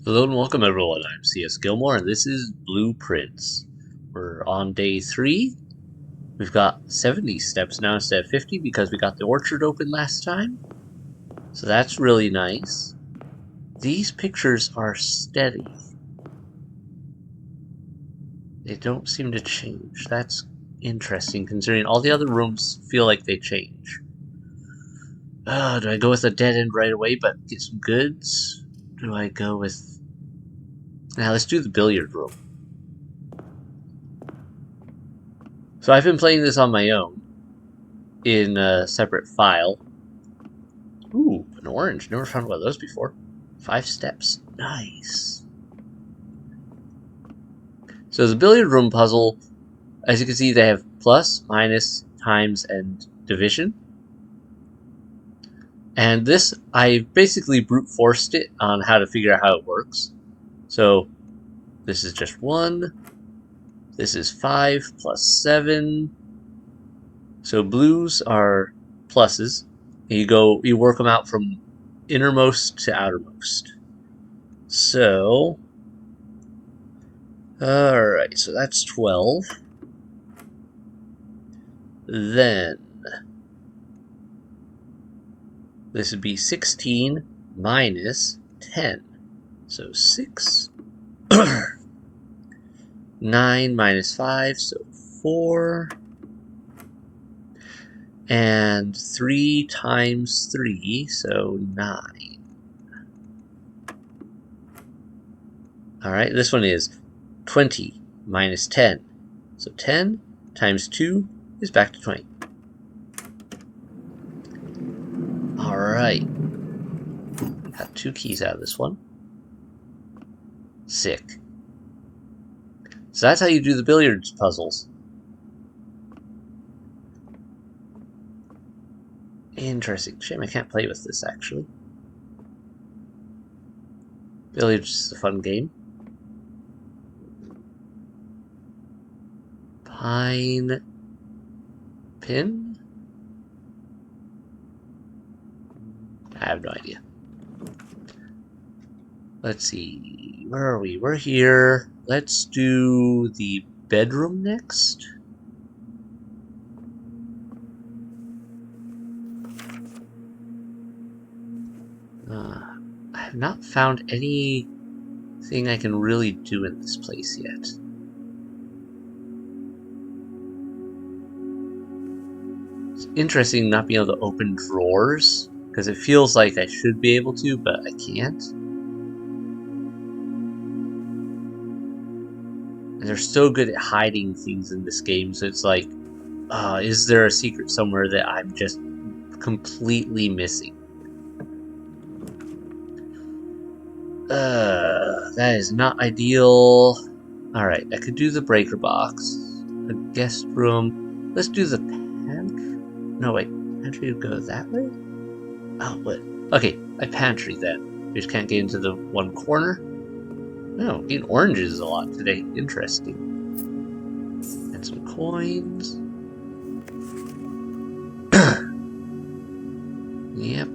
Hello and welcome everyone, I'm C.S.Gilmore and this is Blueprints. We're on day 3. We've got 70 steps now instead of 50 because we got the orchard open last time. So that's really nice. These pictures are steady. They don't seem to change. That's interesting considering all the other rooms feel like they change. Do I go with a dead end right away but get some goods? Do I go with... Now let's do the billiard room. So I've been playing this on my own in a separate file. Ooh, an orange. Never found one of those before. 5 steps. Nice. So the billiard room puzzle, as you can see, they have plus, minus, times, and division. And this, I basically brute forced it on how to figure out how it works. So this is just 1. This is 5 plus 7. So blues are pluses. And you work them out from innermost to outermost. So, alright, so that's 12. Then, this would be 16 minus 10. So 6. 9 minus 5, so 4. And 3 times 3, so 9. Alright, this one is 20 minus 10. So 10 times 2 is back to 20. Alright. Got 2 keys out of this one. Sick. So that's how you do the billiards puzzles. Interesting. Shame I can't play with this, actually. Billiards is a fun game. Pine... Pin? I have no idea. Let's see. Where are we? We're here. Let's do the bedroom next. I have not found anything I can really do in this place yet. It's interesting not being able to open drawers, because it feels like I should be able to, but I can't. And they're so good at hiding things in this game, so it's like, is there a secret somewhere that I'm just completely missing? That is not ideal. Alright, I could do the breaker box. A guest room. Let's do the pantry. No, wait. Pantry would go that way? Oh, what? Okay, a pantry then. We just can't get into the one corner. No, getting oranges a lot today. Interesting. And some coins. Yep.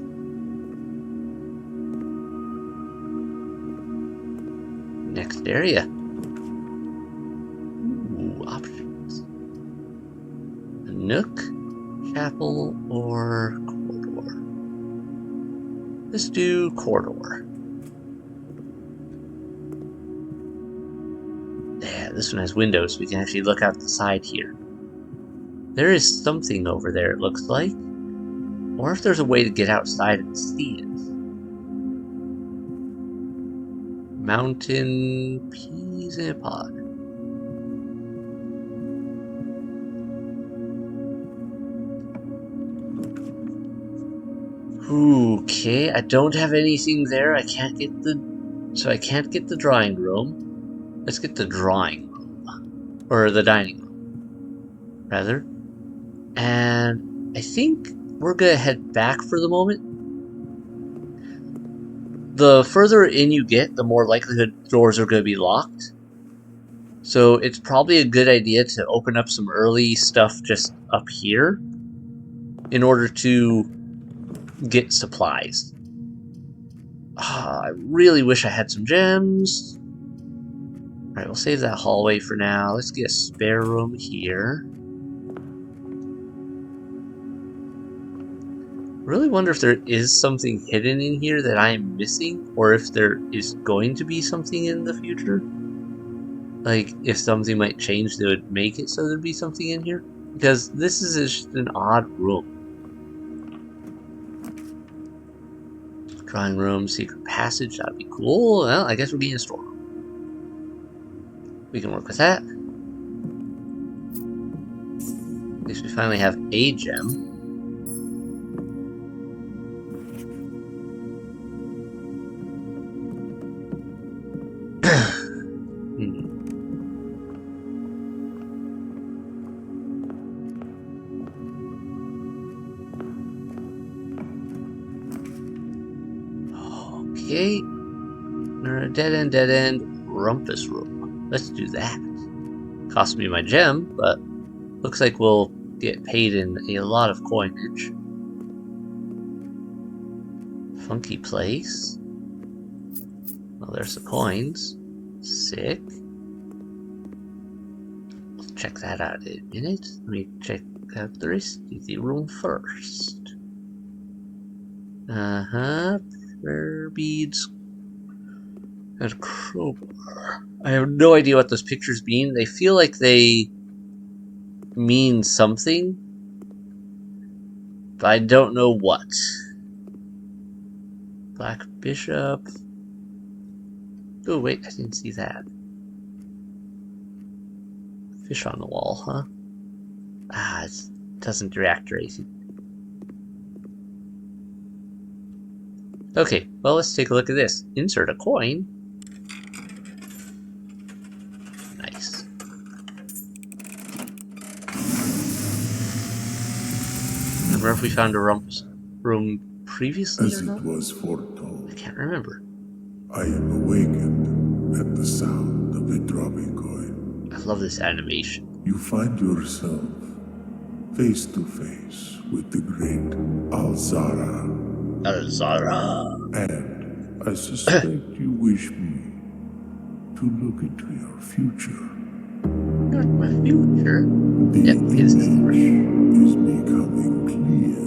Next area. Ooh, options. A nook, chapel, or corridor. Let's do corridor. Yeah, this one has windows, so we can actually look out the side here. There is something over there, it looks like. Or if there's a way to get outside and see it. Mountain peas in a pod. Okay, I don't have anything there. I can't get the drawing room. Let's get the drawing room. Or the dining room, rather. And I think we're gonna head back for the moment. The further in you get, the more likelihood doors are going to be locked. So it's probably a good idea to open up some early stuff just up here in order to get supplies. I really wish I had some gems. Alright, we'll save that hallway for now. Let's get a spare room here. Really wonder if there is something hidden in here that I am missing, or if there is going to be something in the future. Like, if something might change, they would make it so there'd be something in here. Because this is just an odd room. Drawing room, secret passage, that'd be cool. Well, I guess we're getting a storeroom. We can work with that. At least we finally have a gem. Okay. Dead end, rumpus room. Let's do that. Cost me my gem, but looks like we'll get paid in a lot of coinage. Funky place. Well, there's the coins. Sick. We'll check that out in a minute. Let me check out the rest of the room first. Prayer beads. And crowbar. I have no idea what those pictures mean. They feel like they mean something, but I don't know what. Black Bishop. Oh wait, I didn't see that. Fish on the wall, huh? Ah, it doesn't react or anything. Okay, well, let's take a look at this. Insert a coin. Nice. Remember if we found a room previously As or not? it was foretold, I can't remember. I am awakened at the sound of a dropping coin. I love this animation. You find yourself face to face with the great Alzara. Alzara. And I suspect you wish me to look into your future. Not my future. The Yep, image is becoming clear.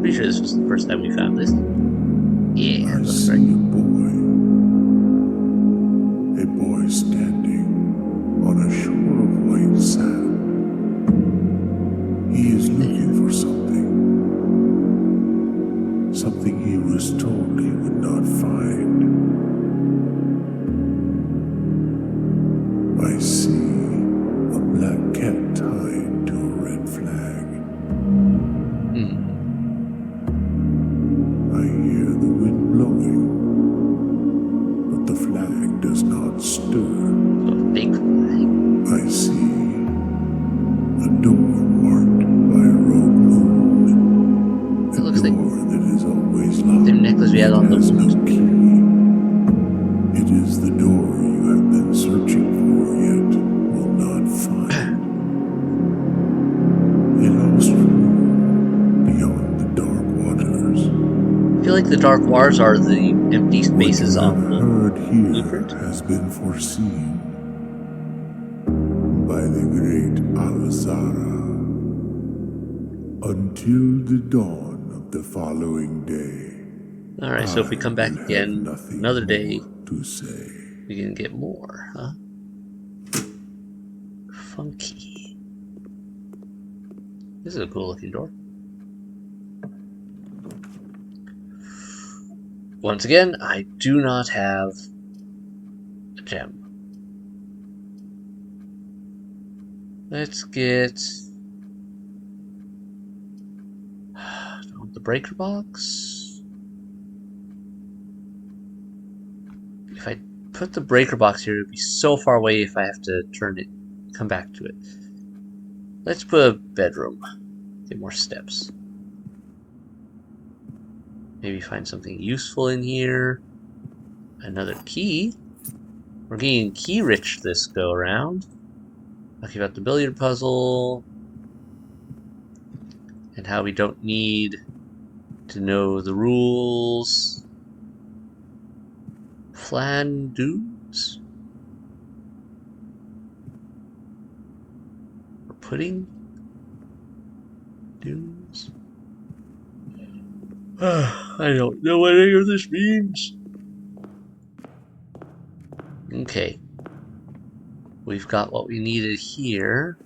Pretty sure this was the first time we found this. Yeah, I that's see right. a boy standing on a shore of white sand. He is looking for something he was told he would not find. I see a black cat tied to a red flag. I hear the wind blowing, but the flag does not stir. A fake flag. I see a door marked by a rogue moon. It looks like That is always locked. the necklace we had on the It has no moon. key. It is the door you have been searching for yet will not find. A lost room beyond the dark waters. I feel like the dark waters are the empty spaces on What you the have heard here blueprint. has been foreseen by the great Alzara until the dawn of the following day. Alright, so if we come back again another day, to say. we can get more, huh? Funky. This is a cool looking door. Once again, I do not have a gem. Let's get the breaker box. If I put the breaker box here, it would be so far away if I have to turn it, come back to it. Let's put a bedroom. Get more steps. Maybe find something useful in here. Another key. We're getting key rich this go around. Talking about the billiard puzzle. And how we don't need to know the rules. Flan dudes? Or pudding dudes? I don't know what any of this means. Okay. We've got what we needed here.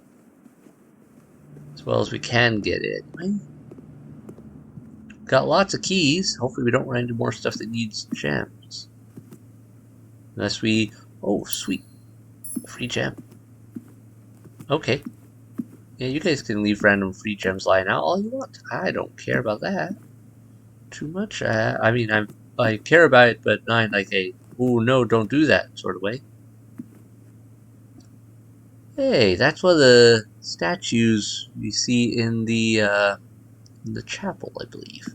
As well as we can get it. Got lots of keys. Hopefully we don't run into more stuff that needs gems. Unless we... Oh, sweet. Free gem. Okay. Yeah, you guys can leave random free gems lying out all you want. I don't care about that too much. I mean, I care about it, but not in like a, oh no, don't do that sort of way. Hey, that's one of the statues you see in the chapel, I believe.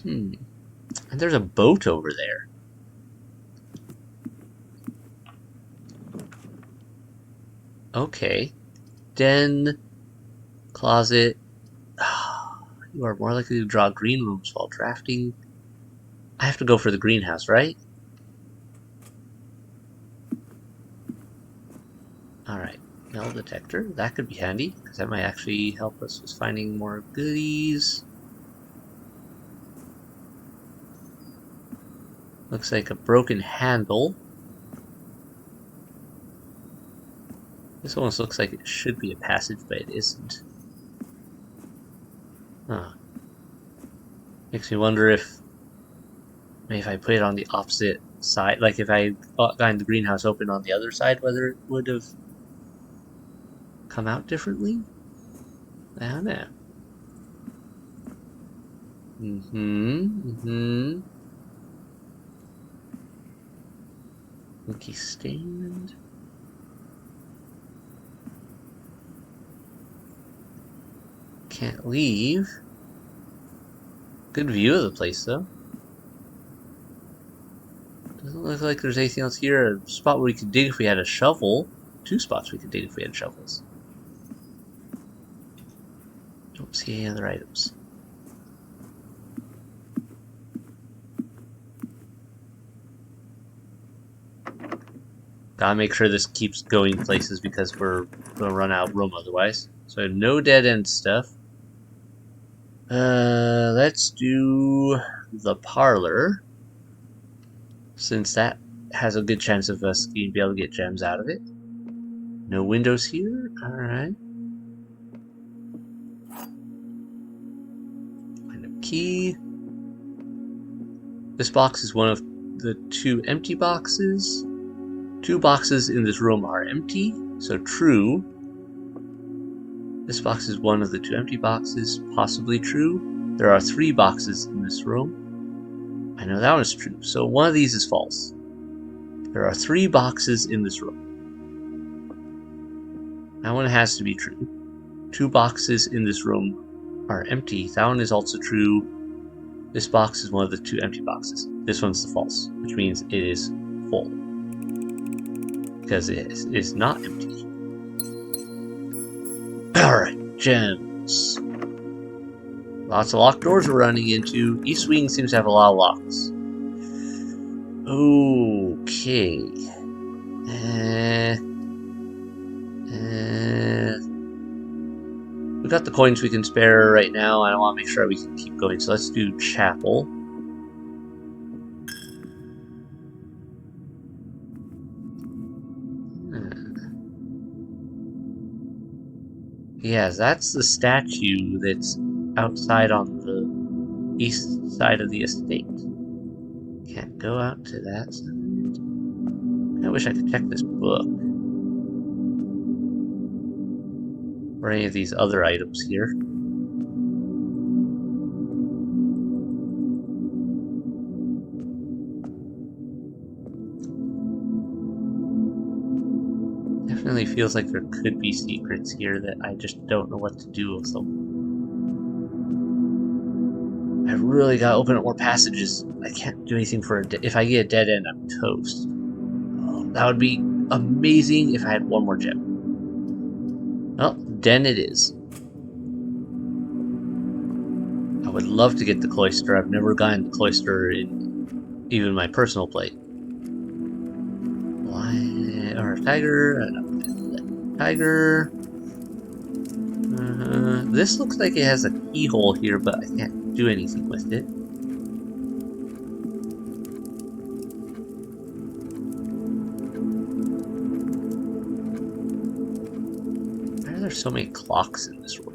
And there's a boat over there. Okay. Den, closet. You are more likely to draw green rooms while drafting. I have to go for the greenhouse, right? Alright. Metal detector. That could be handy, because that might actually help us with finding more goodies. Looks like a broken handle. This almost looks like it should be a passage, but it isn't. Huh. Makes me wonder if maybe if I put it on the opposite side, like if I find the greenhouse open on the other side, whether it would have come out differently? I don't know. Monkey stand. Can't leave. Good view of the place, though. Doesn't look like there's anything else here. A spot where we could dig if we had a shovel. 2 spots we could dig if we had shovels. Don't see any other items. Gotta make sure this keeps going places because we're gonna run out of room otherwise. So no dead end stuff. Let's do the parlor, since that has a good chance of us being able to get gems out of it. No windows here. All right. Find a key. This box is one of the 2 empty boxes. 2 boxes in this room are empty, so true. This box is one of the 2 empty boxes, possibly true. There are 3 boxes in this room. I know that one is true, so one of these is false. There are 3 boxes in this room. That one has to be true. 2 boxes in this room are empty. That one is also true. This box is one of the 2 empty boxes. This one's the false, which means it is full. Because it is not empty. Alright, gems. Lots of locked doors we're running into. East Wing seems to have a lot of locks. Okay. We got the coins we can spare right now. I want to make sure we can keep going. So let's do chapel. Yeah, that's the statue that's outside on the east side of the estate. Can't go out to that side. I wish I could check this book. Or any of these other items here. Definitely feels like there could be secrets here that I just don't know what to do with them. I really gotta open up more passages. I can't do anything for if I get a dead end, I'm toast. Oh, that would be amazing if I had one more gem. Well, den it is. I would love to get the cloister. I've never gotten the cloister in even my personal play. Lion or tiger? Tiger. This looks like it has a keyhole here, but I can't do anything with it. Why are there so many clocks in this room?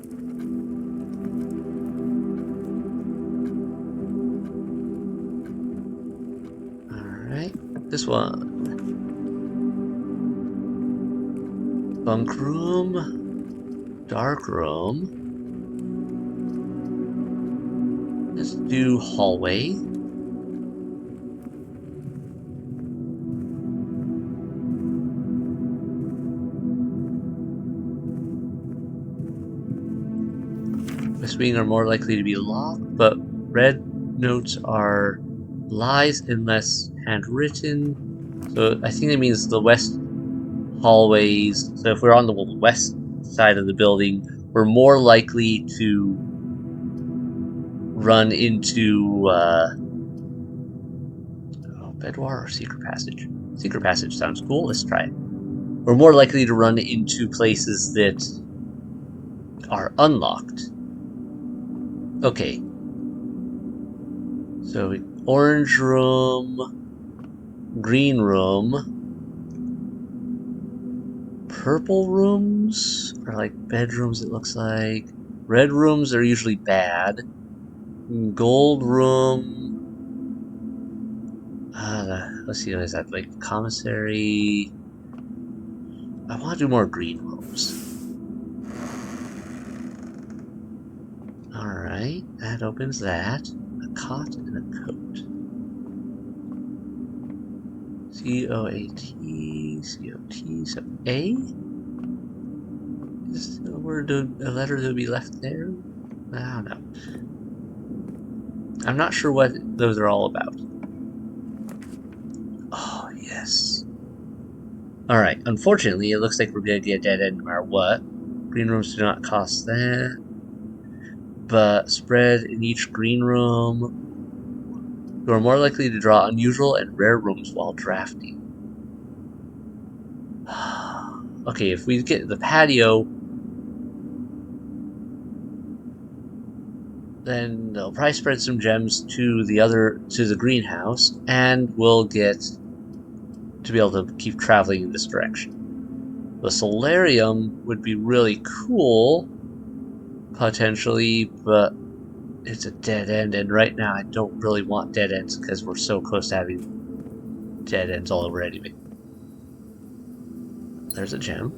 Alright, this one. Bunk room. Dark room. Let's do hallway. West wing are more likely to be locked, but red notes are lies unless handwritten. So I think it means the west hallways. So if we're on the west side of the building, we're more likely to run into bedwar or secret passage. Secret passage sounds cool. Let's try it. We're more likely to run into places that are unlocked. Okay. So orange room, green room, purple rooms are like bedrooms, it looks like. Red rooms are usually bad. Gold room. Let's see, is that like commissary? I want to do more green rooms. Alright, that opens that. A cot and a coat. C-O-A-T, C-O-T, so A? Is a letter to be left there? I don't know. I'm not sure what those are all about. Oh, yes. Alright, unfortunately, it looks like we're going to get a dead end no matter what. Green rooms do not cost that. But spread in each green room. You are more likely to draw unusual and rare rooms while drafting. Okay, if we get the patio, then they'll probably spread some gems to the greenhouse, and we'll get to be able to keep traveling in this direction. The solarium would be really cool, potentially, but it's a dead end, and right now I don't really want dead ends because we're so close to having dead ends all over anyway. There's a gem.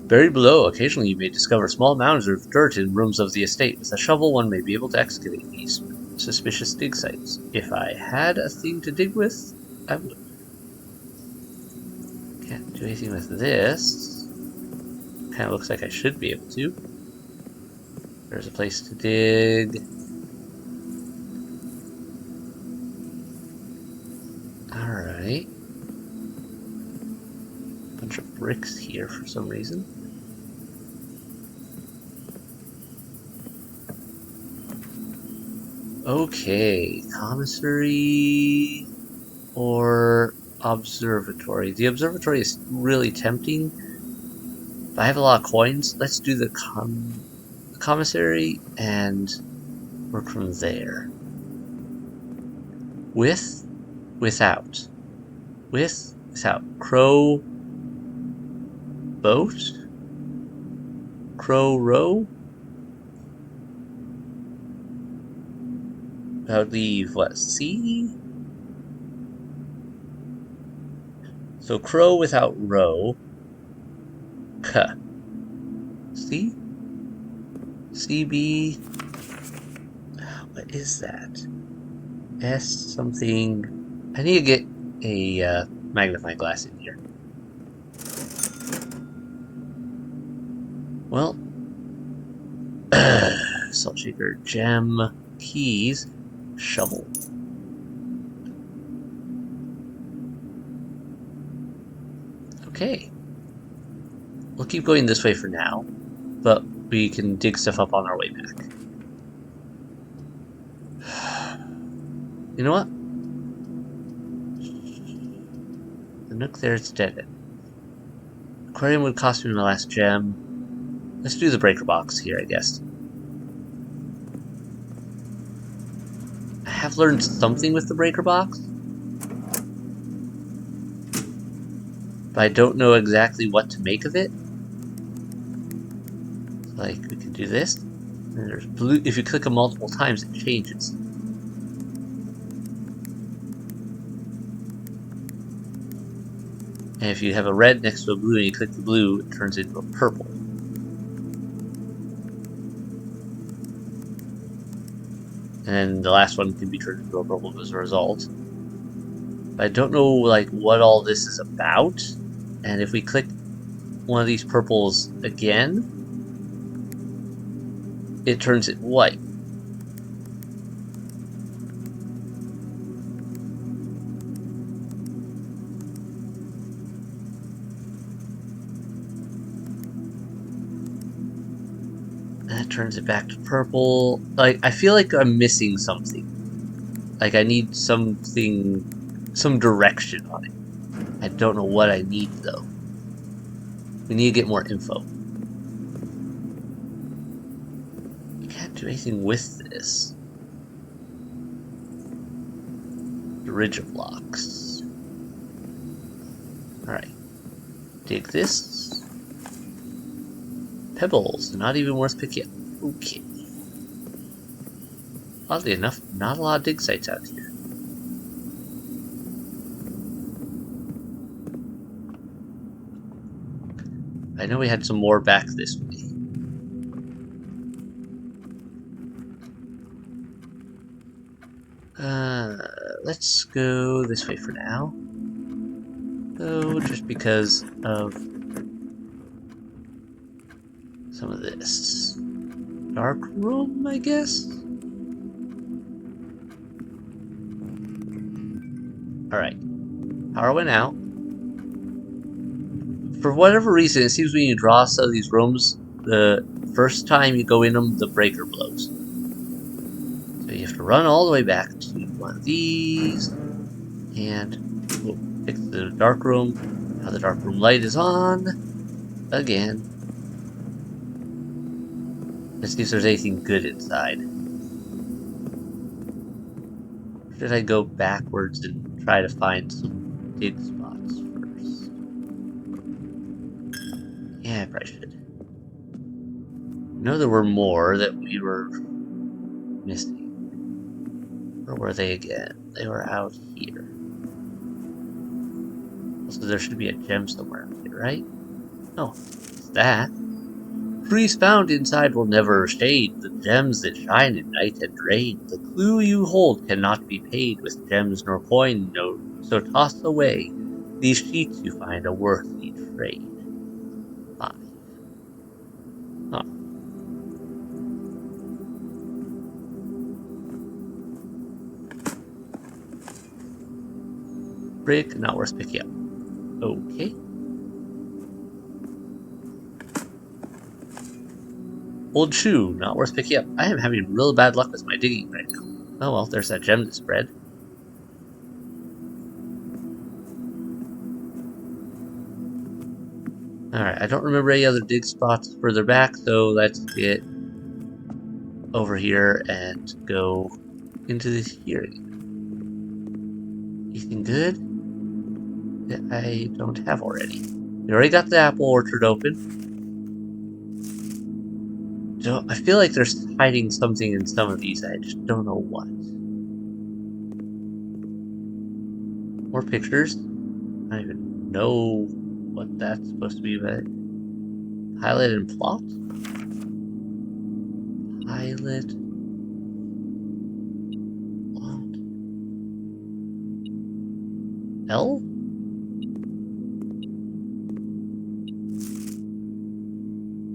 Buried below, occasionally you may discover small mounds of dirt in rooms of the estate. With a shovel, one may be able to excavate these suspicious dig sites. If I had a thing to dig with, I would. Can't do anything with this. Kind of looks like I should be able to. There's a place to dig. Alright. Bunch of bricks here for some reason. Okay, commissary or observatory. The observatory is really tempting. If I have a lot of coins, let's do the commissary and work from there. With, without. With, without. Crow, boat. Crow, row. That would leave, what, C? So crow without row. K. C? CB. What is that? S something. I need to get a magnifying glass in here. Well, salt shaker, gem, keys, shovel. Okay. We'll keep going this way for now, but we can dig stuff up on our way back. You know what? The nook there is dead end. Aquarium would cost me my last gem. Let's do the breaker box here, I guess. I have learned something with the breaker box, but I don't know exactly what to make of it. Like, we can do this. And there's blue. If you click them multiple times, it changes. And if you have a red next to a blue and you click the blue, it turns into a purple. And then the last one can be turned into a purple as a result. But I don't know like what all this is about. And if we click one of these purples again, it turns it white. And that turns it back to purple. Like, I feel like I'm missing something. Like, I need something, some direction on it. I don't know what I need, though. We need to get more info. You can't do anything with this. Ridge of blocks. Alright. Dig this. Pebbles, not even worth picking up. Okay. Oddly enough, not a lot of dig sites out here. I know we had some more back this way. Let's go this way for now. Though, just because of some of this. Dark room, I guess? Alright. Power went out. For whatever reason, it seems when you draw some of these rooms, the first time you go in them, the breaker blows. So you have to run all the way back to one of these, and we'll fix the dark room. Now the dark room light is on again. Let's see if there's anything good inside. Or should I go backwards and try to find some dig spots first? Yeah, I probably should. I know there were more that we were missing. Where were they again? They were out here. Also, there should be a gem somewhere out here, right? No, it's that. Trees found inside will never shade. The gems that shine at night had drained. The clue you hold cannot be paid with gems nor coin, no. So toss away these sheets you find a worthy trade. 5. Huh. Brick, not worth picking up. Okay. Old shoe, not worth picking up. I am having real bad luck with my digging right now. Oh well, there's that gem to spread. Alright, I don't remember any other dig spots further back, so let's get over here and go into this here again. Anything good that I don't have already? We already got the apple orchard open. So I feel like there's hiding something in some of these, I just don't know what. More pictures. I don't even know what that's supposed to be, but pilot and plot? Pilot. Plot. L?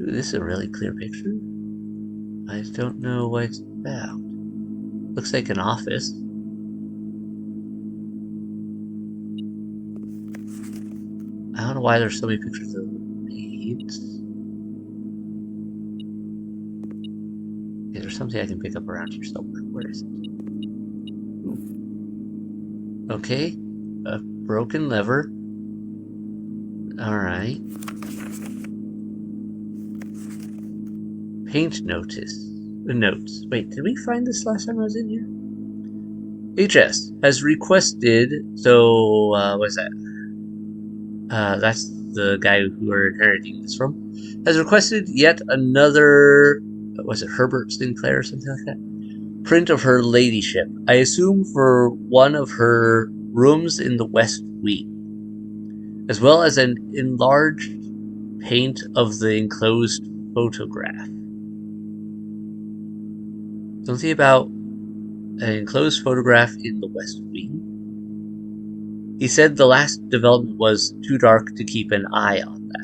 Ooh, this is a really clear picture. I just don't know what it's about. Looks like an office. I don't know why there's so many pictures of maids. Okay, there's something I can pick up around here somewhere. Where is it? Ooh. Okay. A broken lever. Alright. Paint notice. Notes. Wait, did we find this last time I was in here? HS has requested. So, what's that? That's the guy who we're inheriting this from. Has requested yet another. Was it Herbert Sinclair or something like that? Print of her ladyship. I assume for one of her rooms in the West Wing, as well as an enlarged paint of the enclosed photograph. Something about an enclosed photograph in the West Wing. He said the last development was too dark to keep an eye on that.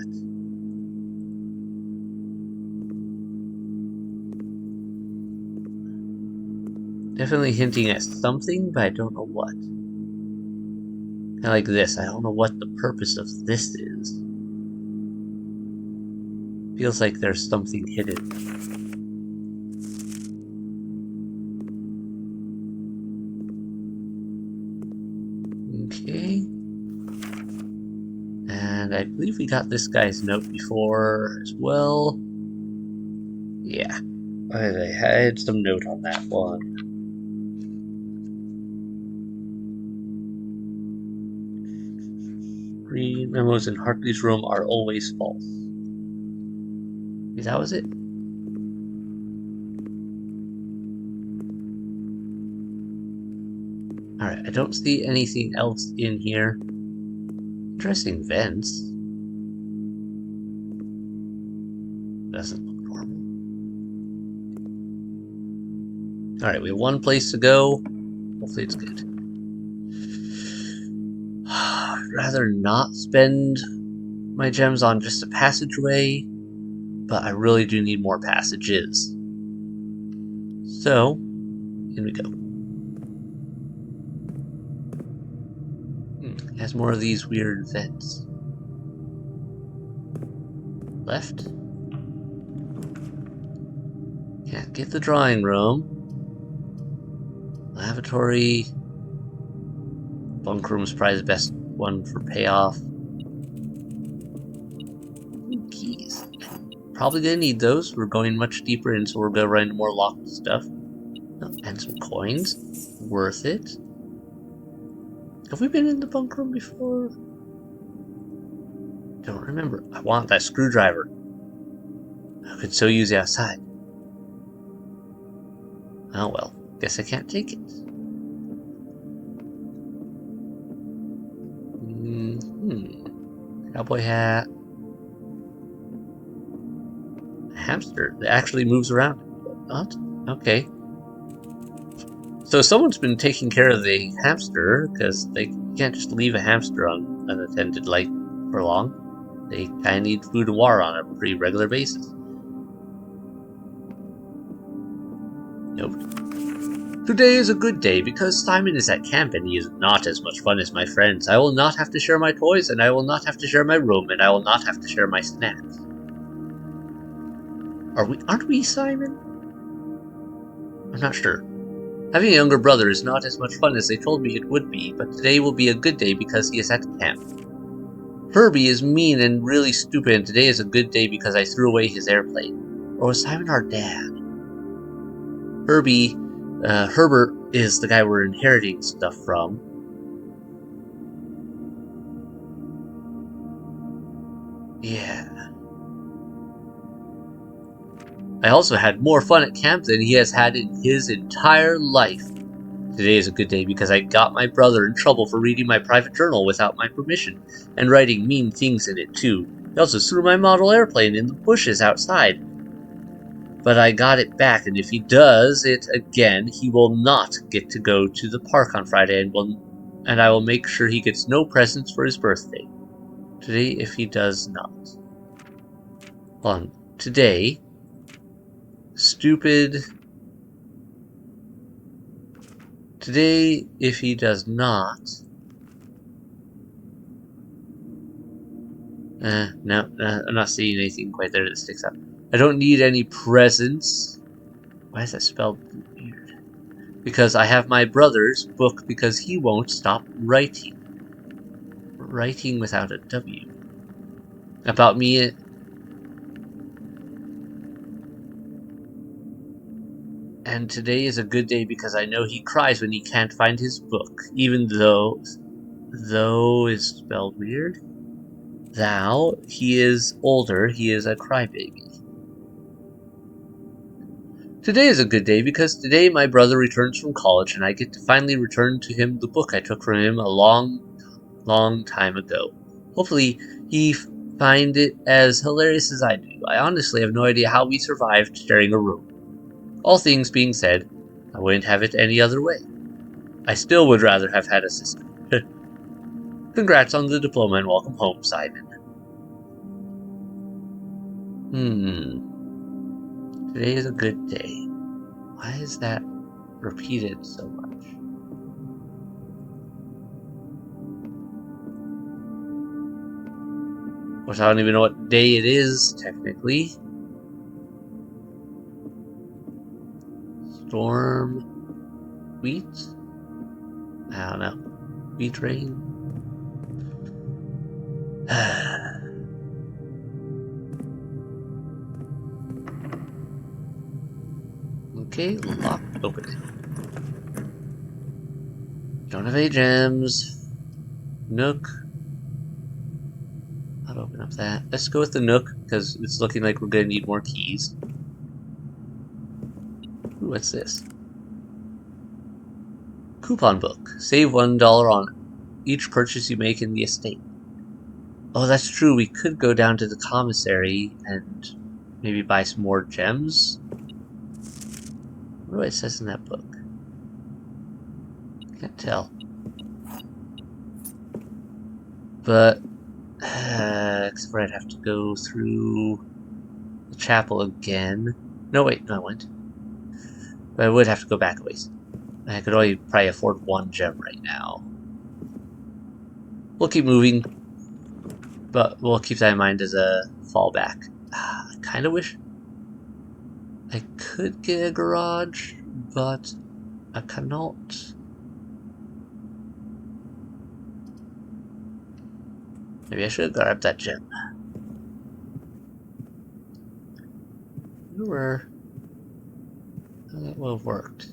Definitely hinting at something, but I don't know what. Kind of like this. I don't know what the purpose of this is. Feels like there's something hidden. Okay. And I believe we got this guy's note before as well. Yeah. I had some note on that one. Green memos in Hartley's room are always false. That was it. Alright, I don't see anything else in here. Interesting vents. Doesn't look normal. Alright, we have one place to go. Hopefully it's good. I'd rather not spend my gems on just a passageway, but I really do need more passages. So, in we go. It has more of these weird vents. Left. Can't get the drawing room. Lavatory. Bunk room's probably the best one for payoff. Keys. Probably gonna need those. We're going much deeper in, so we're gonna run into more locked stuff. Oh, and some coins. Worth it. Have we been in the bunk room before? Don't remember. I want that screwdriver. I could so use it outside. Oh well. Guess I can't take it. Cowboy hat. Hamster that actually moves around. What? Okay. So someone's been taking care of the hamster, because they can't just leave a hamster unattended like for long. They kind of need food and water on a pretty regular basis. Note. Today is a good day because Simon is at camp and he is not as much fun as my friends. I will not have to share my toys, and I will not have to share my room, and I will not have to share my snacks. Aren't we Simon? I'm not sure. Having a younger brother is not as much fun as they told me it would be, but today will be a good day because he is at camp. Herbie is mean and really stupid, and today is a good day because I threw away his airplane. Or was Simon our dad? Herbert is the guy we're inheriting stuff from. Yeah. I also had more fun at camp than he has had in his entire life. Today is a good day because I got my brother in trouble for reading my private journal without my permission, and writing mean things in it too. He also threw my model airplane in the bushes outside. But I got it back, and if he does it again, he will not get to go to the park on Friday, and I will make sure he gets no presents for his birthday. Today, if he does not. Hold on. Today, stupid. Today, if he does not. No, I'm not seeing anything quite there that sticks out. I don't need any presents. Why is that spelled weird? Because I have my brother's book because he won't stop writing. Writing without a W. About me. And today is a good day because I know he cries when he can't find his book, even though is spelled weird. Thou, he is older, he is a crybaby. Today is a good day because today my brother returns from college and I get to finally return to him the book I took from him a long time ago. Hopefully he find it as hilarious as I do. I honestly have no idea how we survived sharing a room. All things being said, I wouldn't have it any other way. I still would rather have had a sister. Congrats on the diploma and welcome home, Simon. Today is a good day. Why is that repeated so much? Of course, I don't even know what day it is, technically. Storm. Wheat? I don't know. Wheat rain? Okay, locked. Open it. Don't have any gems. Nook. I'll open up that. Let's go with the Nook, because it's looking like we're going to need more keys. Ooh, what's this? Coupon book. Save $1 on each purchase you make in the estate. Oh, that's true. We could go down to the commissary and maybe buy some more gems. What do it says in that book? Can't tell. But, except for I'd have to go through the chapel again. No, wait, no, I went. But I would have to go back a ways. I could only probably afford one gem right now. We'll keep moving, but we'll keep that in mind as a fallback. I kind of wish I could get a garage, but I cannot. Maybe I should grab that gem. Where that would have worked.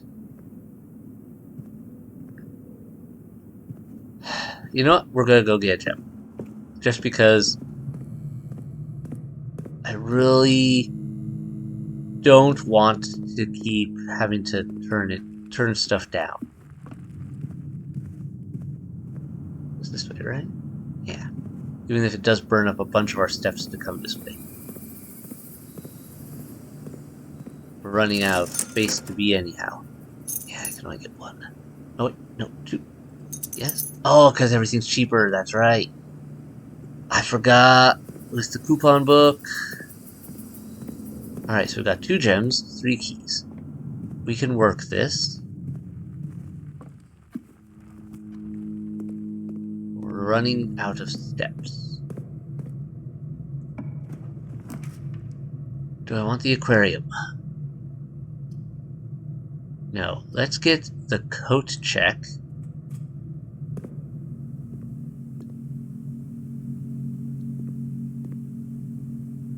You know what? We're gonna go get a gem. Just because I really don't want to keep having to turn stuff down. It's this way, right? Yeah. Even if it does burn up a bunch of our steps to come this way. We're running out of space to be anyhow. Yeah, I can only get one. Oh, wait, no, two. Yes? Oh, because everything's cheaper, that's right. I forgot. It was the coupon book. Alright, so we've got 2 gems, 3 keys. We can work this. We're running out of steps. Do I want the aquarium? No. Let's get the coat check.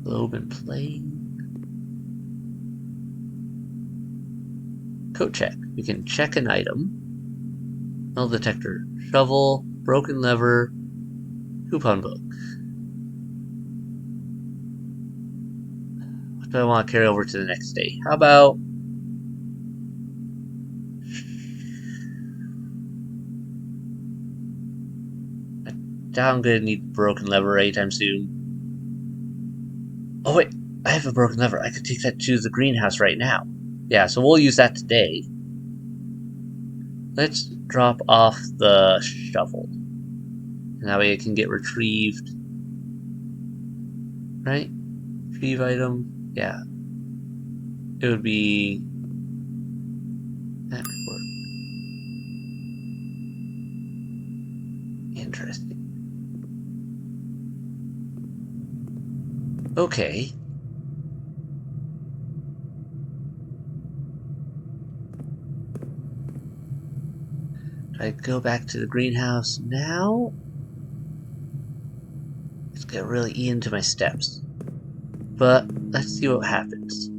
Globe and play. Coat check. We can check an item. Metal detector. Shovel. Broken lever. Coupon book. What do I want to carry over to the next day? How about... I doubt I'm going to need broken lever anytime soon. Oh wait, I have a broken lever. I could take that to the greenhouse right now. Yeah, so we'll use that today. Let's drop off the shovel. And that way it can get retrieved. Right? Retrieve item. Yeah. It would be... that could work. Interesting. Okay. I go back to the greenhouse now. It's gonna really eat into my steps. But let's see what happens.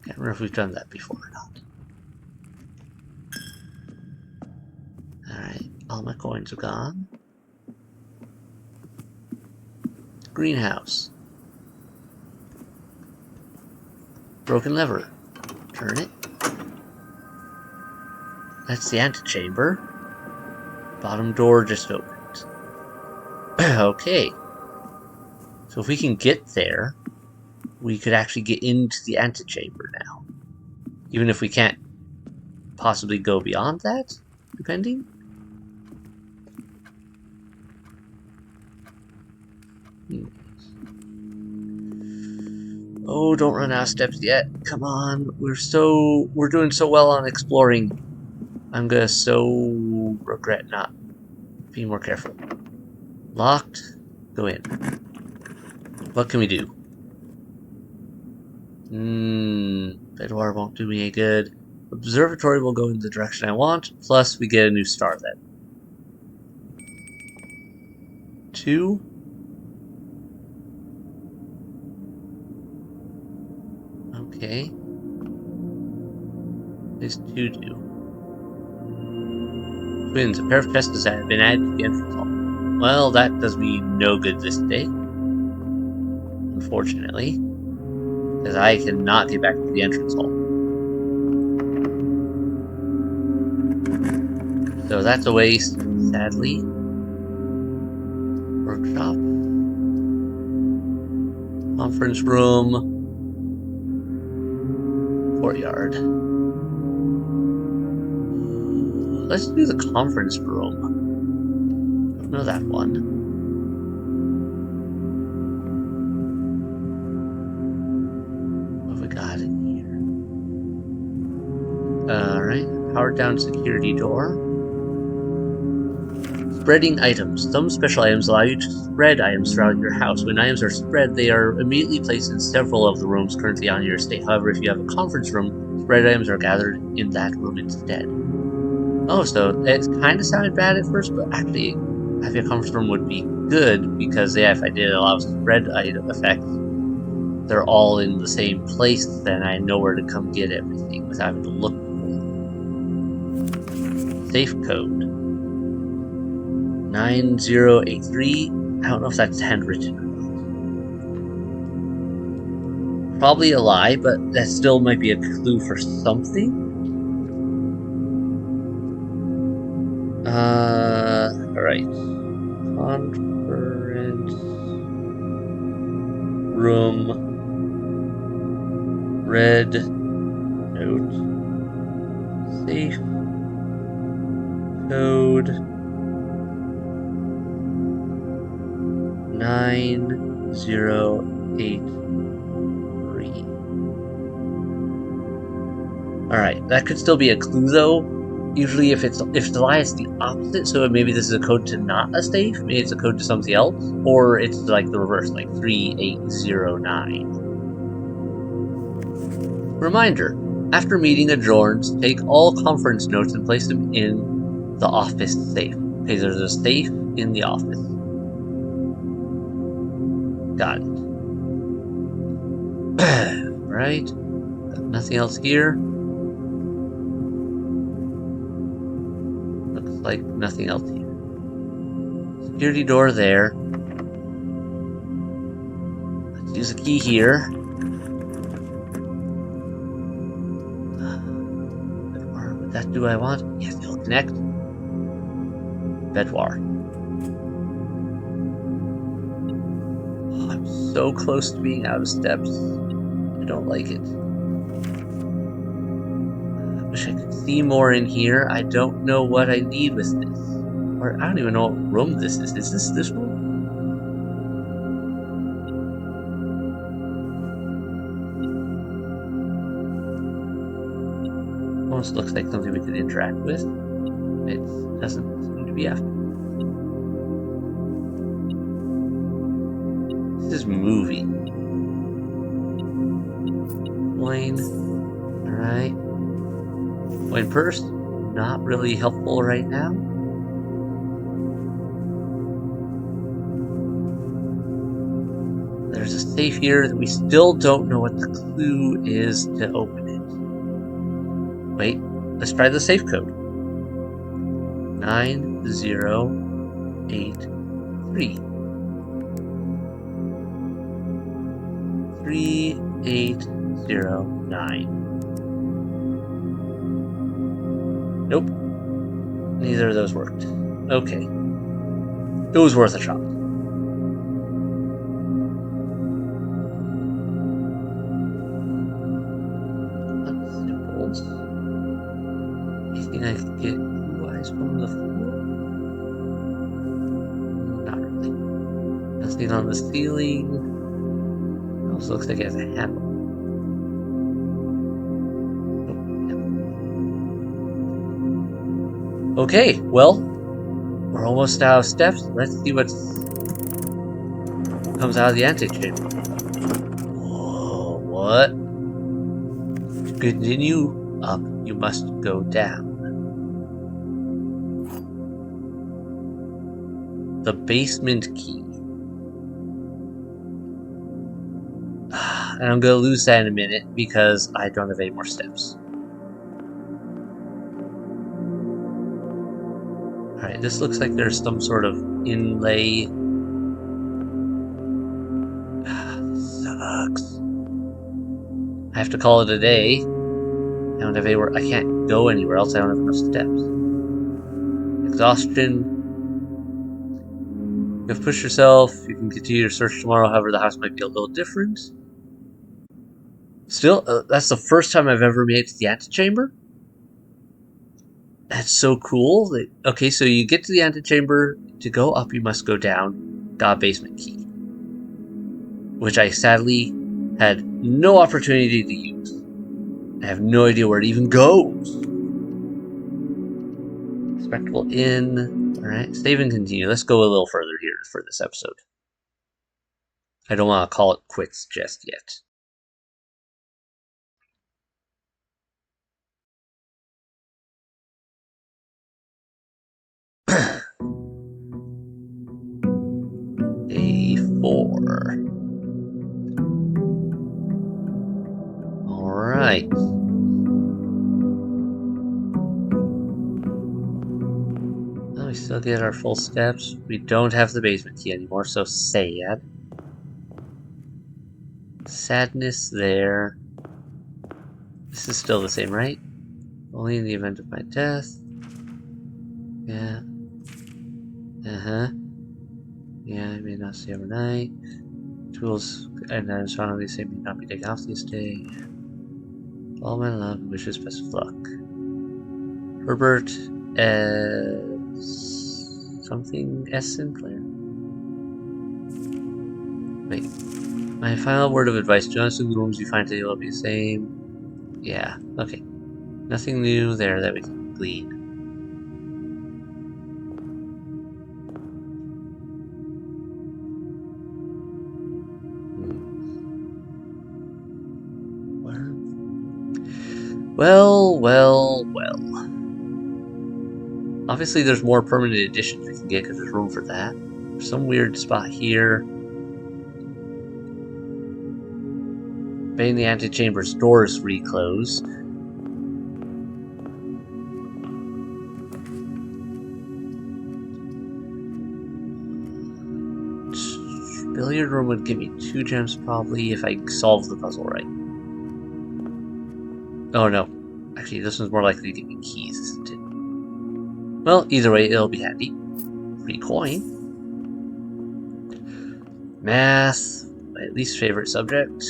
Can't remember if we've done that before or not. Alright, all my coins are gone. Greenhouse. Broken lever. Turn it. That's the antechamber. Bottom door just opened. Okay. So if we can get there, we could actually get into the antechamber now. Even if we can't possibly go beyond that, depending. Oh, don't run out of steps yet. Come on. We're doing so well on exploring. I'm gonna so regret not being more careful. Locked. Go in. What can we do? Bedwar won't do me any good. Observatory will go in the direction I want, plus we get a new star then. 2. Okay. There's 2 do. Twins, a pair of chests have been added to the entrance hall. Well, that does me no good this day. Unfortunately. Because I cannot get back to the entrance hall. So that's a waste, sadly. Workshop. Conference room. Courtyard. Let's do the conference room. Don't know that one. What have we got in here? Alright. Powered down security door. Spreading items. Some special items allow you to spread items throughout your house. When items are spread, they are immediately placed in several of the rooms currently on your estate. However, if you have a conference room, spread items are gathered in that room instead. Oh, so it kind of sounded bad at first, but actually, having a conference room would be good because, yeah, if I did allow spread item effects, they're all in the same place, then I know where to come get everything without having to look for it. Safe code. 9083. I don't know if that's handwritten or not. Probably a lie, but that still might be a clue for something. Alright. Conference room. Red note. Safe code. 9083. Alright, that could still be a clue though. Usually if the lie is the opposite, so maybe this is a code to not a safe, maybe it's a code to something else, or it's like the reverse, like 3809. Reminder, after meeting adjourns, take all conference notes and place them in the office safe. Okay, there's a safe in the office. Got it. Right. Nothing else here. Looks like nothing else here. Security door there. Let's use a key here. What that do I want? Yes, it'll connect. Bedwar. Oh, I'm so close to being out of steps. I don't like it. I wish I could see more in here. I don't know what I need with this. Or I don't even know what room this is. Is this room? Almost looks like something we could interact with. It doesn't seem to be after. This is moving. Coin. Alright. Coin purse. not really helpful right now. There's a safe here that we still don't know what the clue is to open it. Wait, let's try the safe code. 9083. 3809. Nope. Neither of those worked. Okay. It was worth a shot. Symbols. Anything I could get clue-wise from the floor? Not really. Nothing on the ceiling. It also looks like it has a handle. Okay, well, we're almost out of steps. Let's see what comes out of the antechamber. Whoa, what? To continue up, you must go down. The basement key. And I'm going to lose that in a minute because I don't have any more steps. Alright, this looks like there's some sort of inlay. Sucks. I have to call it a day. I don't have anywhere. I can't go anywhere else. I don't have enough steps. Exhaustion. You have pushed yourself. You can continue your search tomorrow. However, the house might be a little different. Still, that's the first time I've ever made it to the antechamber. That's so cool. Okay, so you get to the antechamber. To go up, you must go down. Got a basement key. Which I sadly had no opportunity to use. I have no idea where it even goes. Respectable Inn. Alright, save and continue. Let's go a little further here for this episode. I don't want to call it quits just yet. Day 4. Alright. Well, we still get our full steps. We don't have the basement key anymore, so sad. Sadness there. This is still the same, right? Only in the event of my death. Yeah. Uh-huh. Yeah, I may not stay overnight. Tools and I'm strongly say may not be taken off this day. All my love and wishes best of luck. Herbert S. something S. Sinclair. Wait. My final word of advice: do not assume the rooms you find today will be the same. Yeah, okay. Nothing new there that we can glean. Well. Obviously, there's more permanent additions we can get because there's room for that. There's some weird spot here. Betting the antechamber's doors reclosed. Billiard room would give me 2 gems probably if I solve the puzzle right. Oh no. Actually, this one's more likely to give me keys, isn't it? Well, either way, it'll be handy. Free coin. Math. My least favorite subject.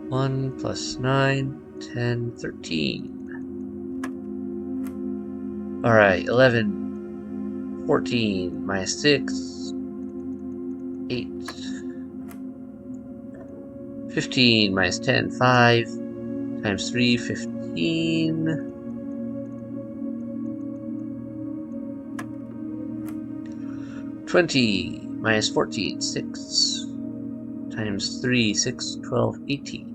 1 plus 9, 10, 13. Alright, 11, 14, minus 6, 8, 15, minus 10, 5, times 3, 15. 20, minus 14, 6, times 3, 6, 12, 18.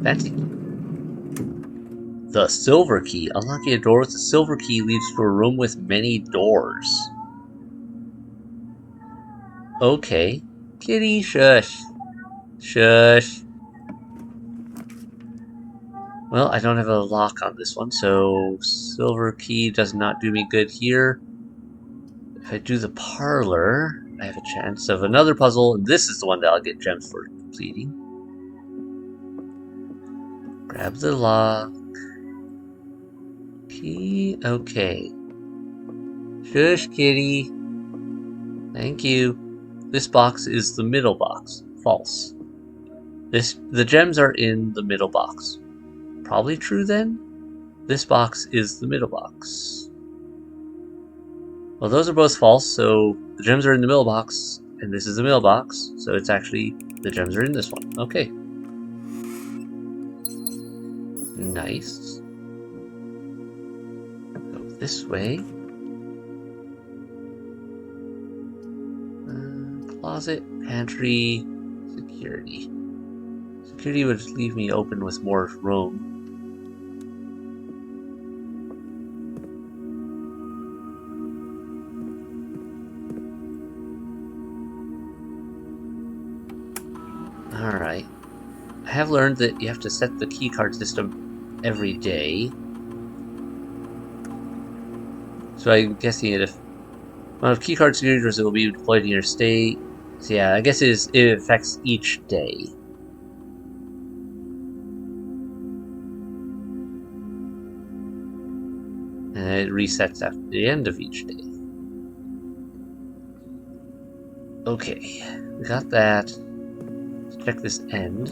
Fancy. The silver key. Unlocking a door with the silver key leads to a room with many doors. Okay. Kitty, shush. Shush. Well, I don't have a lock on this one, so silver key does not do me good here. If I do the parlor, I have a chance of another puzzle, and this is the one that I'll get gems for completing. Grab the lock. Key. Okay. Shush, kitty. Thank you. This box is the middle box. False. The gems are in the middle box. Probably true then? This box is the middle box. Well, those are both false, so the gems are in the middle box, and this is the middle box, so it's actually the gems are in this one. Okay. Nice. Go this way. Closet, pantry, security. Security would leave me open with more room. Alright. I have learned that you have to set the keycard system every day. So I'm guessing if keycard signatures will be deployed in your state. So yeah, I guess it affects each day. And it resets after the end of each day. Okay, we got that. Let's check this end.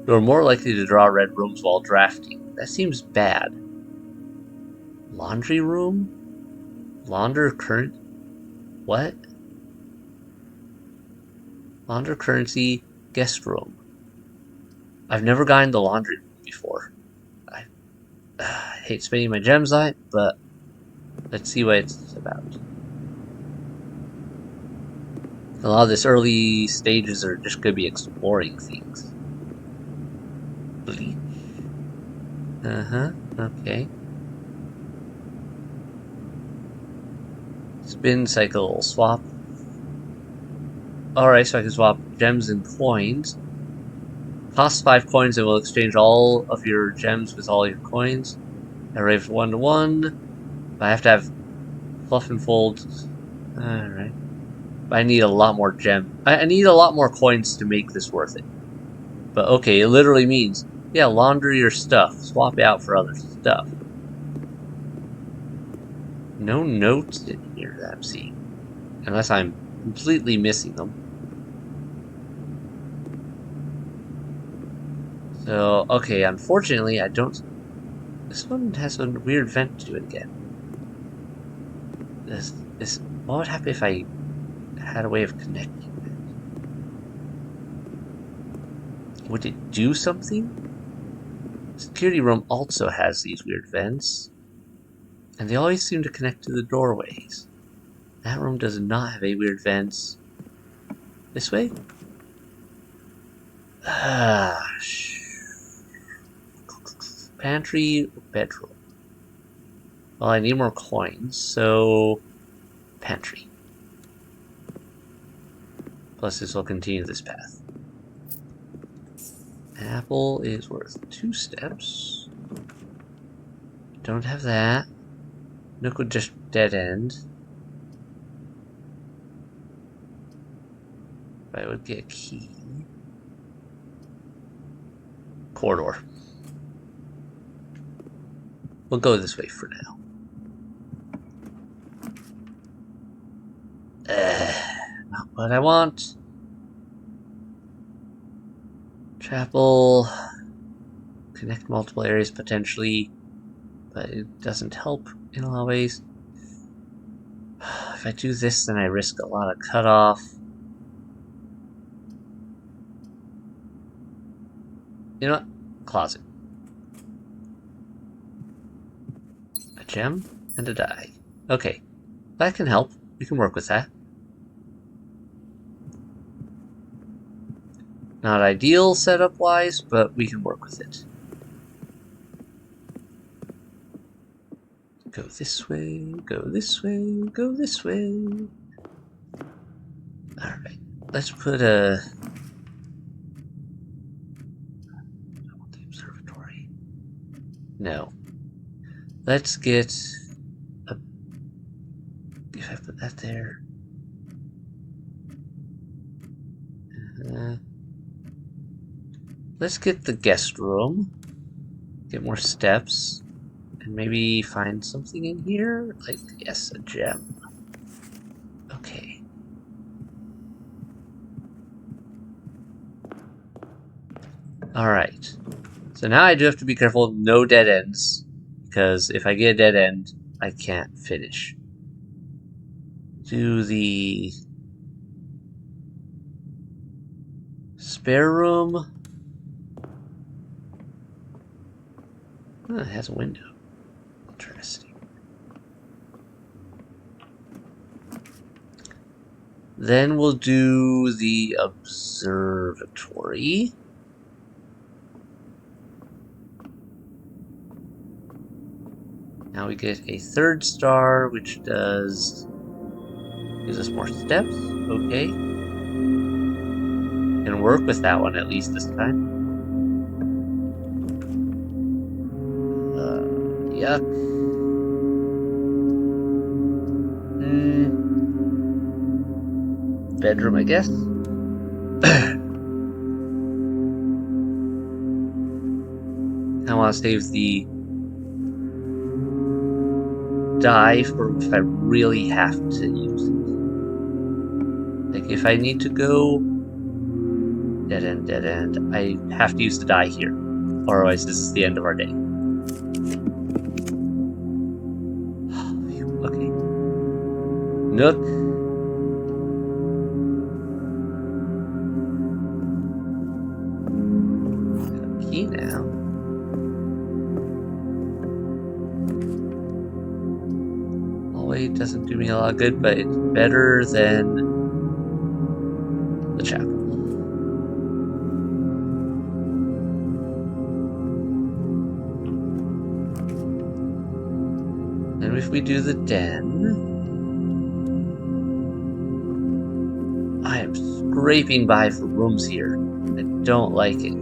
You're more likely to draw red rooms while drafting. That seems bad. Laundry room? Launder current? What? Launder currency guest room. I've never gotten the laundry room before. I hate spending my gems on it, but let's see what it's about. A lot of this early stages are just going to be exploring things. Bleach. Okay. Spin cycle swap. Alright, so I can swap gems and coins. Costs 5 coins and will exchange all of your gems with all your coins. I raised 1-to-1. But I have to have fluff and fold. Alright. But I need a lot more gem. I need a lot more coins to make this worth it. But okay, it literally means, yeah, launder your stuff. Swap it out for other stuff. No notes in here that I'm seeing. Unless I'm completely missing them. So, okay, unfortunately, I don't... This one has a weird vent to it again. What would happen if I had a way of connecting it? Would it do something? Security room also has these weird vents. And they always seem to connect to the doorways. That room does not have any weird vents. This way? Pantry, bedroom. Well, I need more coins, so pantry. Plus this will continue this path. Apple is worth 2 steps. Don't have that. Nook would just dead end. I would get a key. Corridor. We'll go this way for now. Not what I want. Chapel. Connect multiple areas potentially, but it doesn't help in a lot of ways. If I do this, then I risk a lot of cutoff. You know what? Closet. A gem and a die. Okay, that can help. We can work with that. Not ideal setup-wise, but we can work with it. Go this way, go this way, go this way. Alright, let's put a... I want the observatory. No. Let's get a... If I put that there... Let's get the guest room. Get more steps. And maybe find something in here? Like, yes, a gem. Okay. Alright. So now I do have to be careful, no dead ends. Because if I get a dead end, I can't finish. Do the... spare room. Oh, it has a window. Interesting. Then we'll do the observatory. Now we get a third star, which gives us more steps. Okay. Can work with that one at least this time. Yuck. Bedroom, I guess. I want to save the die for if I really have to use it. Like if I need to go dead end, I have to use the die here. Otherwise this is the end of our day. Okay. Nook. Key now. Hallway doesn't do me a lot of good, but it's better than the chapel. And if we do the den, I am scraping by for rooms here. I don't like it.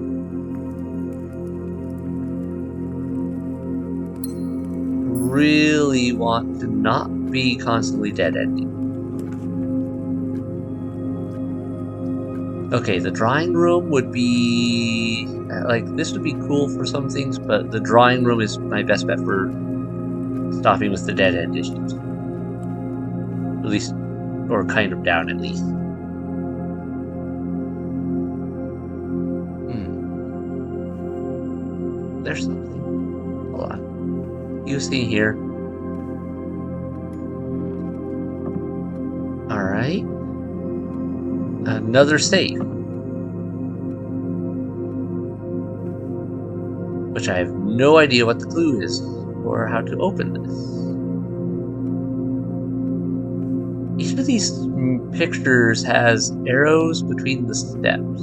Really want to not be constantly dead ending. Okay, the drawing room would be like this would be cool for some things, but the drawing room is my best bet for stopping with the dead end issues. At least, or kind of down at least. There's something. Hold on. You see here. Alright. Another safe. Which I have no idea what the clue is or how to open this. Each of these pictures has arrows between the steps.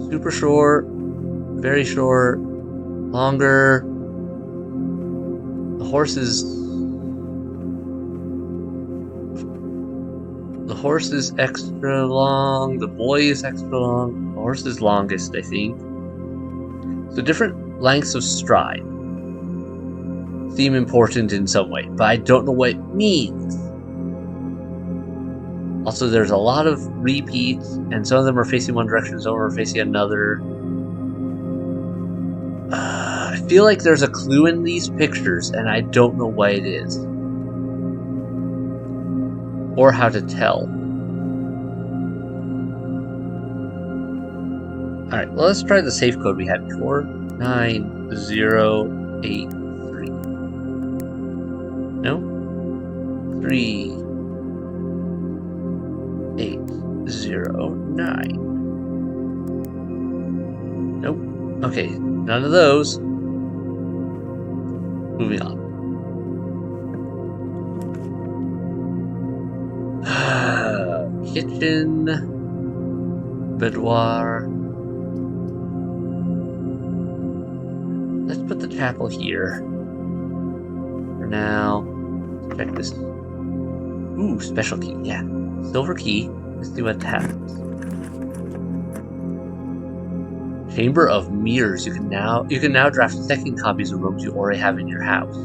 Super short, very short, longer. The horse is extra long, the boy is extra long, the horse is longest, I think. So different lengths of stride seem important in some way, but I don't know what it means. Also, there's a lot of repeats, and some of them are facing one direction, some are facing another. I feel like there's a clue in these pictures, and I don't know what it is. Or how to tell. Alright, well, let's try the safe code we had before. 9083. No? 3809. Nope. Okay, none of those. Moving on. Kitchen. boudoir. Let's put the chapel here. For now. Let's check this. Ooh, special key, yeah. Silver key. Let's see what happens. Chamber of Mirrors. You can now draft second copies of rooms you already have in your house.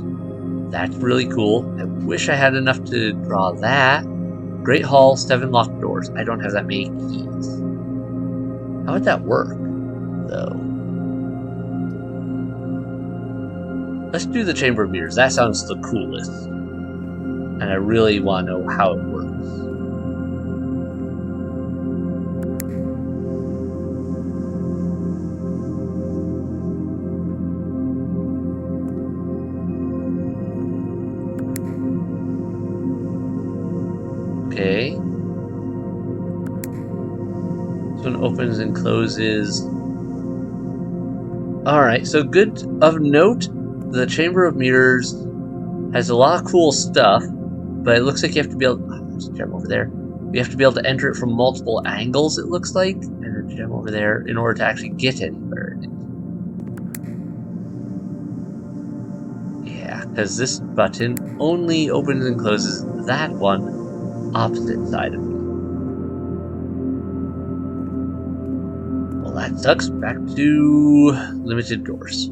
That's really cool. I wish I had enough to draw that. Great Hall, 7 locked doors. I don't have that many keys. How would that work, though? Let's do the Chamber of Mirrors. That sounds the coolest. And I really want to know how it works. Okay. This one opens and closes. Alright, so good of note, the Chamber of Mirrors has a lot of cool stuff, but it looks like you have to be able... Oh, there's a gem over there. You have to be able to enter it from multiple angles, it looks like, and a gem over there in order to actually get anywhere in it. Yeah, because this button only opens and closes that one opposite side of me. Well, that sucks. Back to limited doors.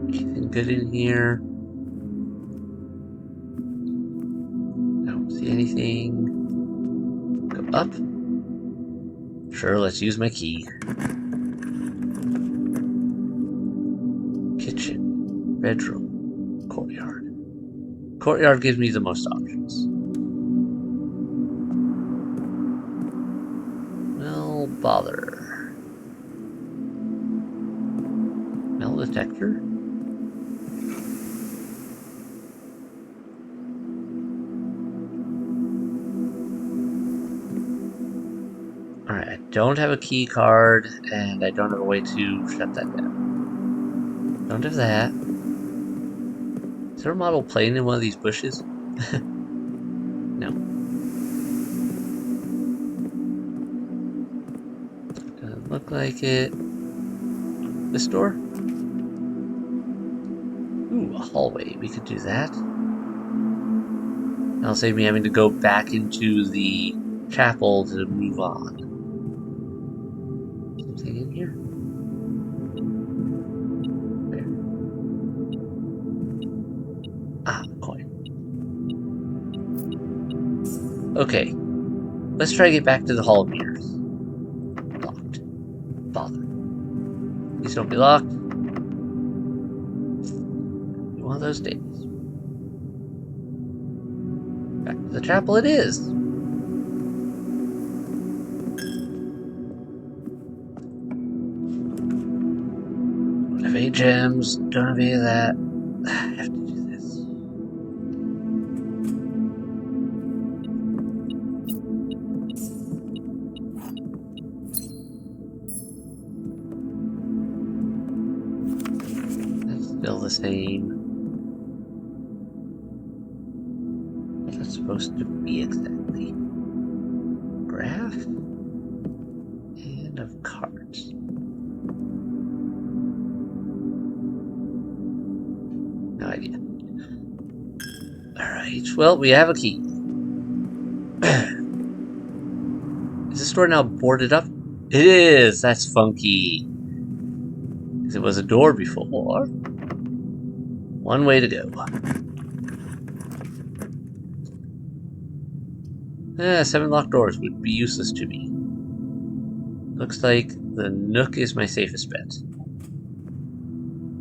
Anything good in here? Don't see anything. Go up. Sure, let's use my key. Kitchen, bedroom, courtyard. Courtyard gives me the most options. Well, bother. Metal detector? Alright, I don't have a key card, and I don't have a way to shut that down. Don't have that. Is there a model plane in one of these bushes? No. Doesn't look like it. This door? Ooh, a hallway. We could do that. That'll save me having to go back into the chapel to move on. Something in here? Where? Ah, coin. Okay. Let's try to get back to the Hall of Mirrors. Locked. Bother. Please don't be locked. One of those days. Back to the chapel it is. Don't have any gems. Don't have any of that. I have to do this. That's still the same. What's that supposed to be exactly? Graph? And of cards. No idea. Alright, well, we have a key. Is this door now boarded up? It is! That's funky. Because it was a door before. One way to go. 7 locked doors would be useless to me. Looks like the Nook is my safest bet.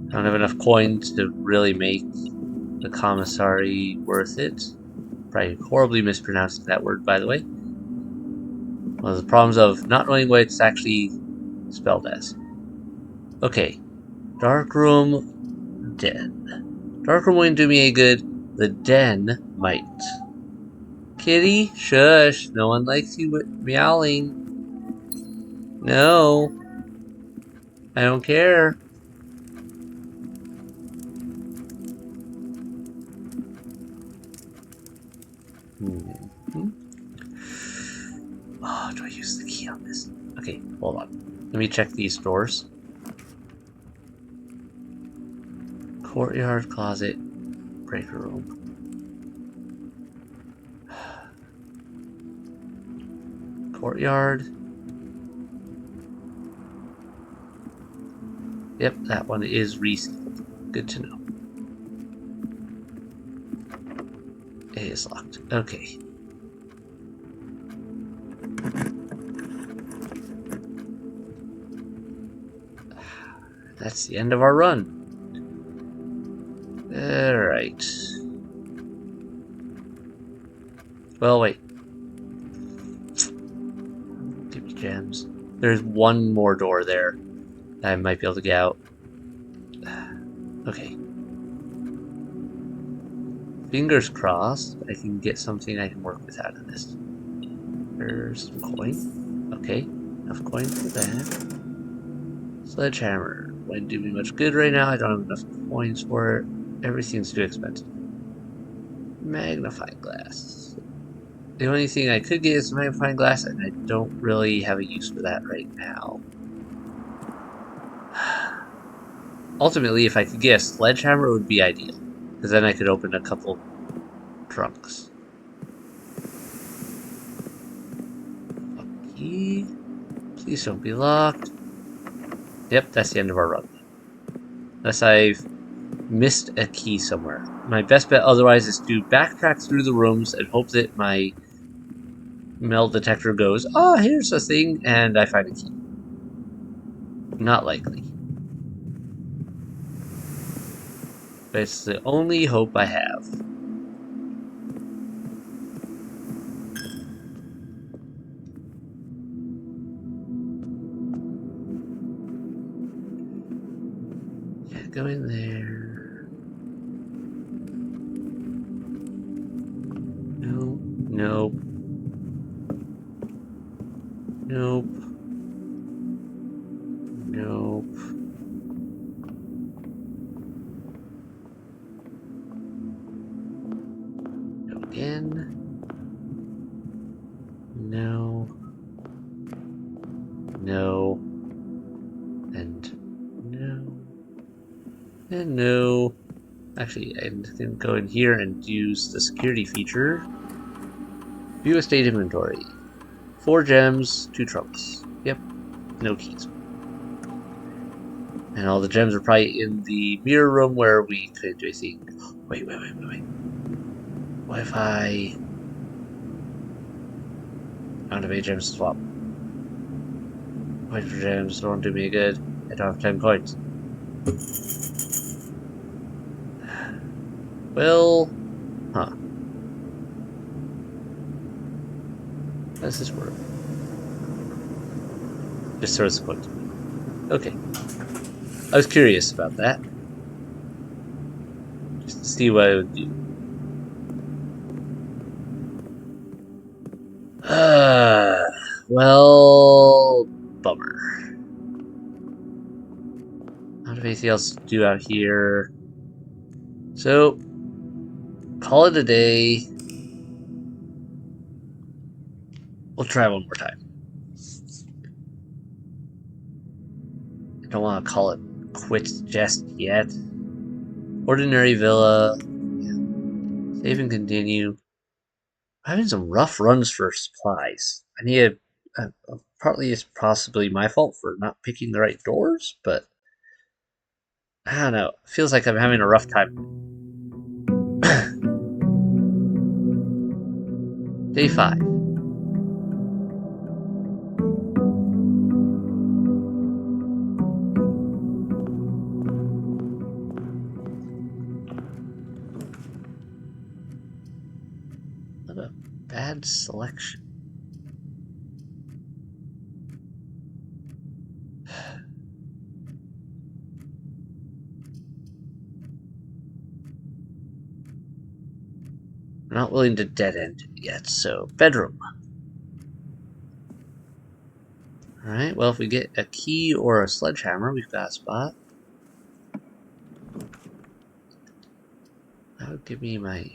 I don't have enough coins to really make the commissary worth it. Probably horribly mispronounced that word, by the way. One of the problems of not knowing what it's actually spelled as. Okay. Dark room, den. Dark room wouldn't do me any good. The den might. Kitty, shush. No one likes you meowing. No. I don't care. Oh, do I use the key on this? Okay, hold on. Let me check these doors. Courtyard, closet, breaker room. Courtyard. Yep, that one is resealed. Good to know. It is locked. Okay. That's the end of our run. Alright. Well, wait. Give me gems. There's one more door there that I might be able to get out. Okay. Fingers crossed I can get something I can work with out of this. There's some coin. Okay. Enough coin for that. Sledgehammer. Wouldn't do me much good right now. I don't have enough coins for it. Everything's too expensive. Magnifying glass. The only thing I could get is a magnifying glass, and I don't really have a use for that right now. Ultimately, if I could get a sledgehammer, it would be ideal. Because then I could open a couple trunks. Key. Please don't be locked. Yep, that's the end of our run. Unless I've missed a key somewhere. My best bet otherwise is to backtrack through the rooms and hope that my metal detector goes, oh, here's a thing, and I find a key. Not likely. But it's the only hope I have. Can't go in there. No. Nope. Nope. Nope. No again. No. No. And no. And no. Actually, I can go in here and use the security feature. View estate inventory. 4 gems, 2 trunks. Yep, no keys. And all the gems are probably in the mirror room where we could do a thing. Wait. What if I don't have 8 gems to swap? Wait for gems, don't do me good. I don't have 10 coins. Well, huh. How does this work? Just throws the coins. Okay. I was curious about that. Just to see what it would do. Well, bummer. I don't have anything else to do out here. So, call it a day. We'll try one more time. I don't want to call it quits just yet. Ordinary villa. Yeah. Save and continue. I'm having some rough runs for supplies. I need partly it's possibly my fault for not picking the right doors, but I don't know. It feels like I'm having a rough time. Day 5. What a bad selection. I'm not willing to dead end it yet, so bedroom. Alright, well, if we get a key or a sledgehammer, we've got a spot. That would give me my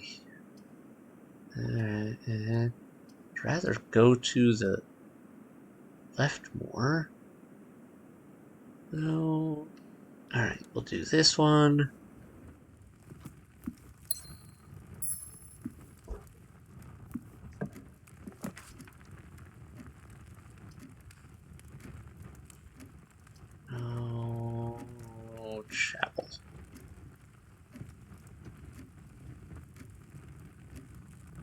I'd rather go to the left more. No. Alright, we'll do this one. Oh, chapel.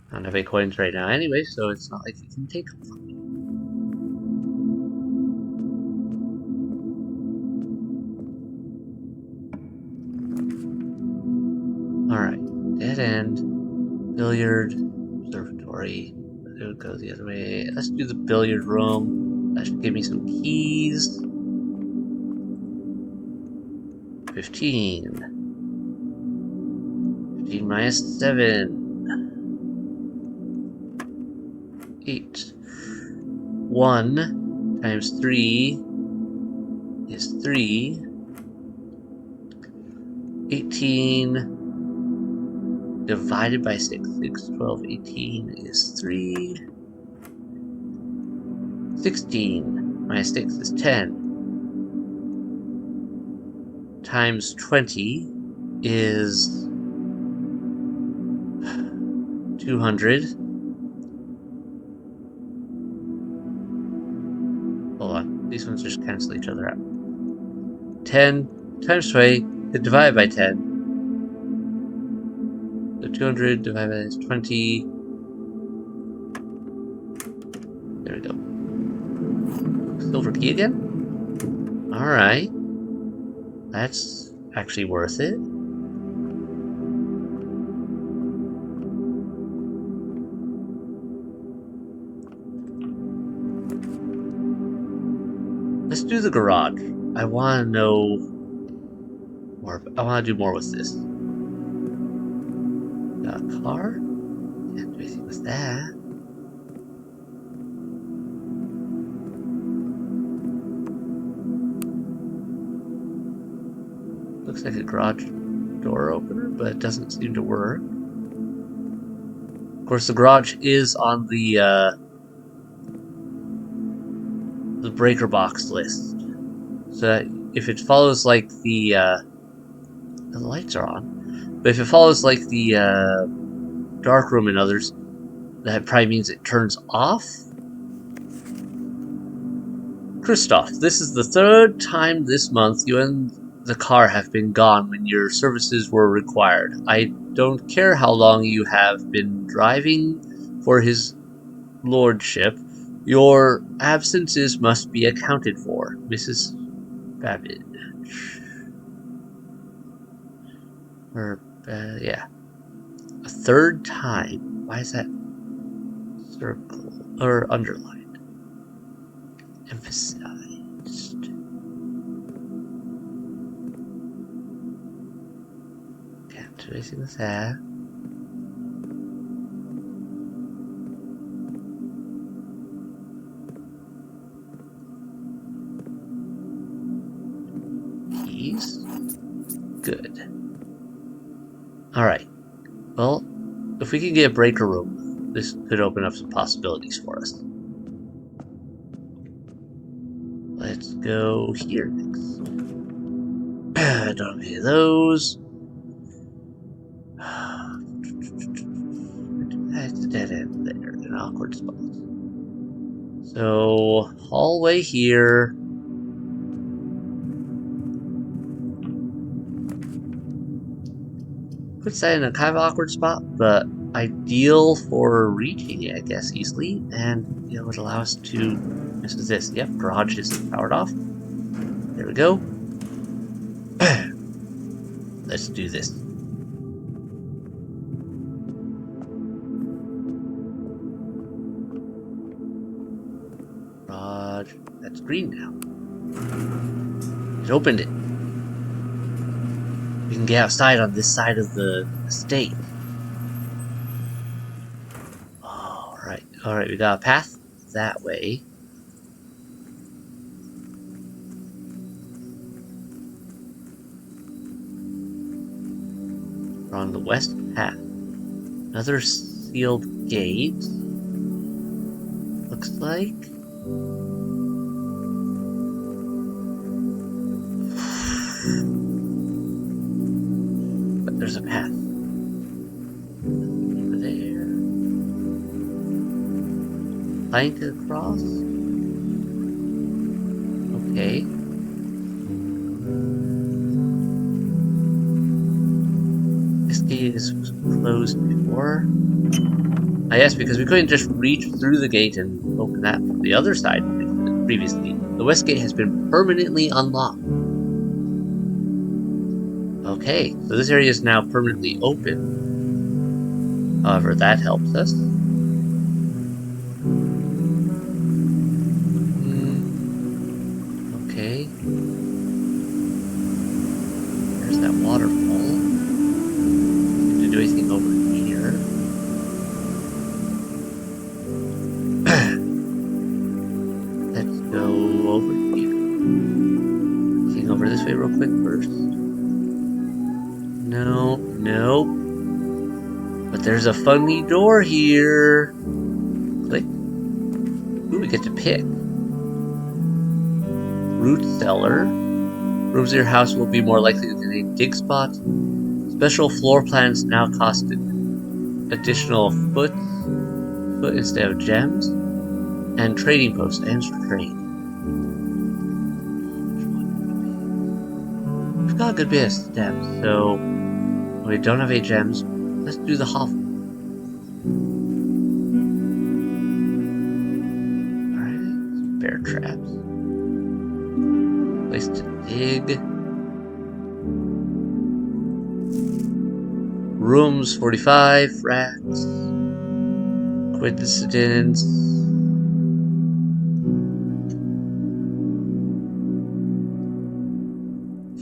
I don't have any coins right now anyway, so it's not like you can take them from me. Alright, dead end, billiard, observatory. It would go the other way. Let's do the billiard room. That should give me some keys. 15. 15 minus 7. 8. 1 times 3 is 3. 18 divided by 6. 6, 12, 18 is 3. 16 minus 6 is 10. Times 20 is 200. Hold on, these ones just cancel each other out. 10 times 20 is divided by 10. So 200 divided by 20. There we go. Silver key again? Alright. That's actually worth it. Let's do the garage. I want to know more. I want to do more with this. Got a car? Can't do anything with that. Looks like a garage door opener, but it doesn't seem to work. Of course, the garage is on the breaker box list, so that if it follows like the lights are on, but if it follows like the dark room and others, that probably means it turns off. Christoph, this is the 3rd time this month you and the car have been gone when your services were required. I don't care how long you have been driving for his lordship. Your absences must be accounted for, Mrs. Babbage. Yeah. A 3rd time. Why is that circle or underlined? Emphasized. Can't do anything with that. Keys. Good. Alright. Well, if we can get a breaker room, this could open up some possibilities for us. Let's go here next. I don't have any of those. That's a dead end there, an awkward spot. So, hallway here. Puts that in a kind of awkward spot, but ideal for reaching it, I guess, easily. And it would allow us to... This is this. Yep, garage is powered off. There we go. Let's do this. Garage. That's green now. It opened it. We can get outside on this side of the estate. Alright, alright, we got a path that way. We're on the west path. Another sealed gate. Looks like. But there's a path. Over there. Plank across. Okay. This gate is closed before. Ah, yes, because we couldn't just reach through the gate and open that from the other side previously. The west gate has been permanently unlocked. Okay, so this area is now permanently open. However, that helps us. Okay. There's that waterfall. To do anything over here. Let's go over here. Anything over this way real quick first. No, nope. But there's a funny door here. Click. Ooh, we get to pick. Root cellar. Rooms in your house will be more likely to contain dig spots. Special floor plans now cost additional foot instead of gems. And trading posts ends for trade. We've got a good bit of steps, so we don't have 8 gems. Let's do the hovel. Alright, some bear traps. Place to dig. Rooms 45, rats. Coincidence.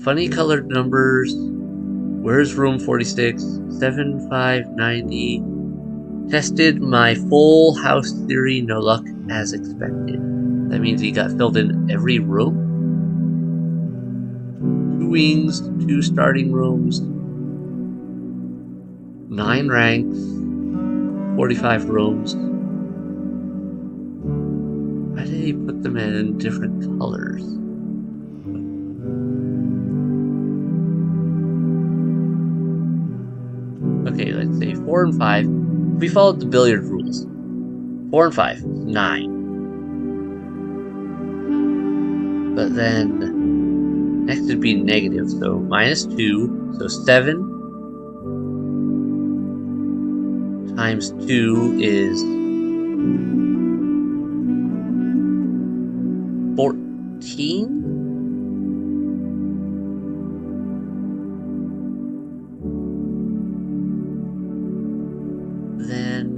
Funny colored numbers. Where's room 46? 7590. Tested my full house theory, no luck as expected. That means he got filled in every room. 2 wings, 2 starting rooms, 9 ranks, 45 rooms. Why did he put them in different colors? Okay, let's say 4 and 5. We followed the billiard rules. 4 and 5, 9. But then next would be negative, so minus 2, so 7 times 2 is 14? Then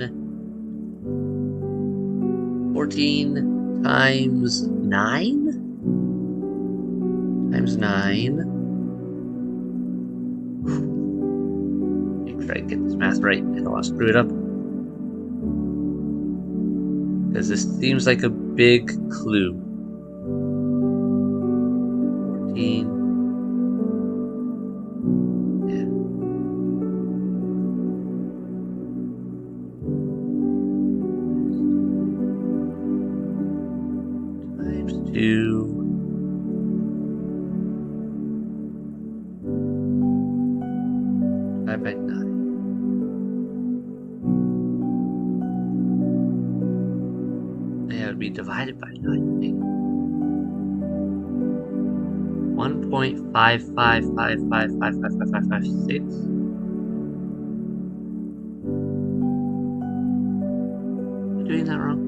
14 times 9? Times 9. Make sure I get this math right. I don't want to screw it up. Because this seems like a big clue. 14. Yeah. Times 2. By 9. That would be divided by 9. 1.555555556. Am I doing that wrong?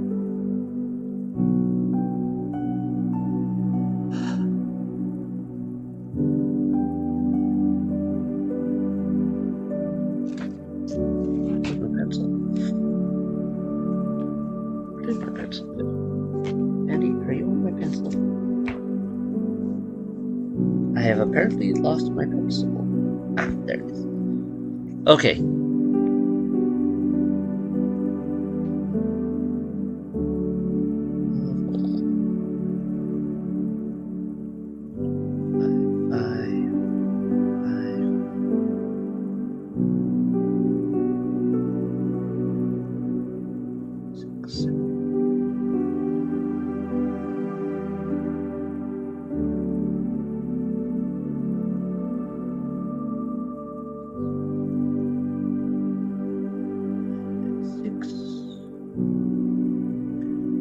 I have apparently lost my pencil. Ah, there it is. Okay. 6.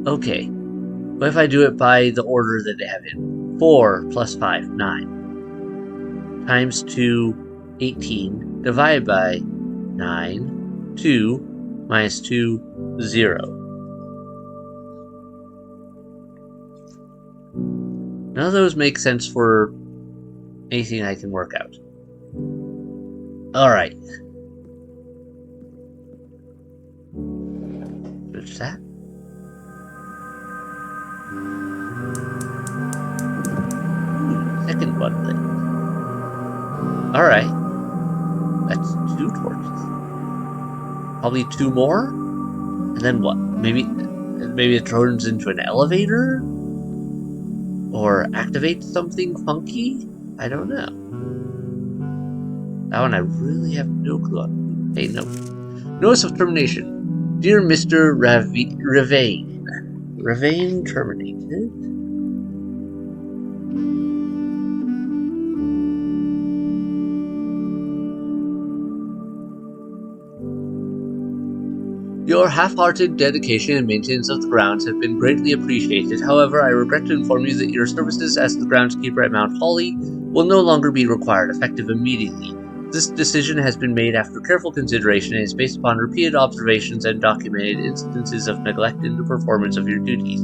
Okay, what if I do it by the order that they have in? 4 plus 5, 9. Times 2, 18. Divided by 9. 2 minus 2, 0. None of those make sense for anything I can work out. Alright. Switch that. Second one lit. Alright. That's 2 torches. Probably 2 more? And then what? Maybe it turns into an elevator? Or activates something funky? I don't know. That one I really have no clue on. Hey, no. Notice of termination. Dear Mr. Ravane. Ravane terminated. Your half-hearted dedication and maintenance of the grounds have been greatly appreciated. However, I regret to inform you that your services as the groundskeeper at Mount Holly will no longer be required, effective immediately. This decision has been made after careful consideration and is based upon repeated observations and documented instances of neglect in the performance of your duties.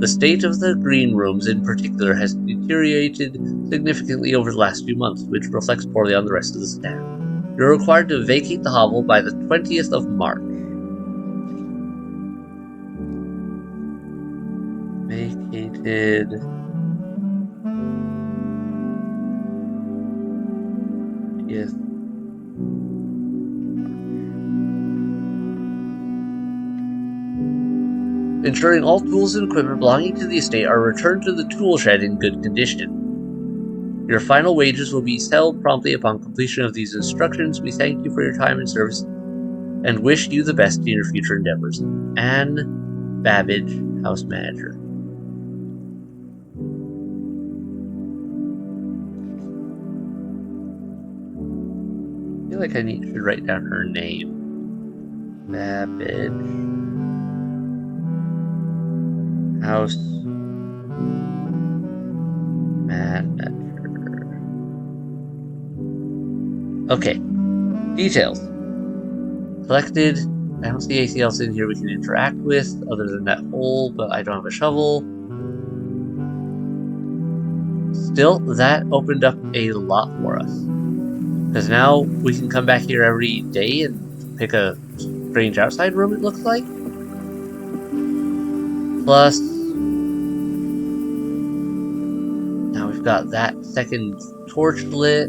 The state of the green rooms in particular has deteriorated significantly over the last few months, which reflects poorly on the rest of the staff. You're required to vacate the hovel by the 20th of March. Vacated. Yes. Ensuring all tools and equipment belonging to the estate are returned to the tool shed in good condition. Your final wages will be settled promptly upon completion of these instructions. We thank you for your time and service and wish you the best in your future endeavors. Anne Babbage, House Manager. I feel like I should write down her name. Babbage, House Manager. Okay, details. Collected. I don't see anything else in here we can interact with other than that hole, but I don't have a shovel. Still, that opened up a lot for us. Because now we can come back here every day and pick a strange outside room, it looks like. Plus, now we've got that second torch lit.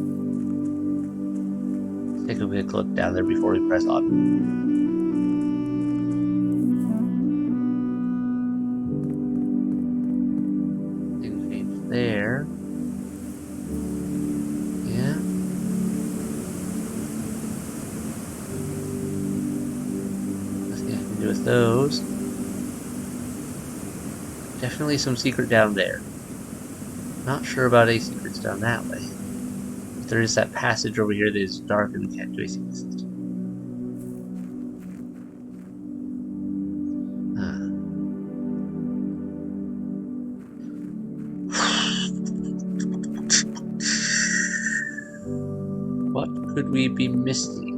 Let's take a quick look down there before we press on. There. Yeah. Nothing I can do with those. Definitely some secret down there. Not sure about any secrets down that way. But there is that passage over here that is dark and we can't do anything with it. What could we be missing?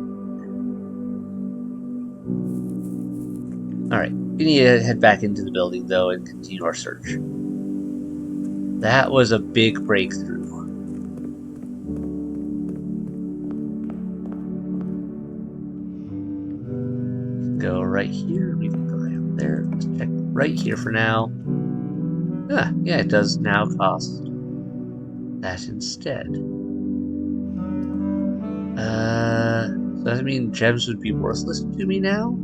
Alright, we need to head back into the building though and continue our search. That was a big breakthrough. Go right here, we can go right up there. Let's check right here for now. Ah, yeah, it does now cost that instead. So does that mean gems would be worthless to me now?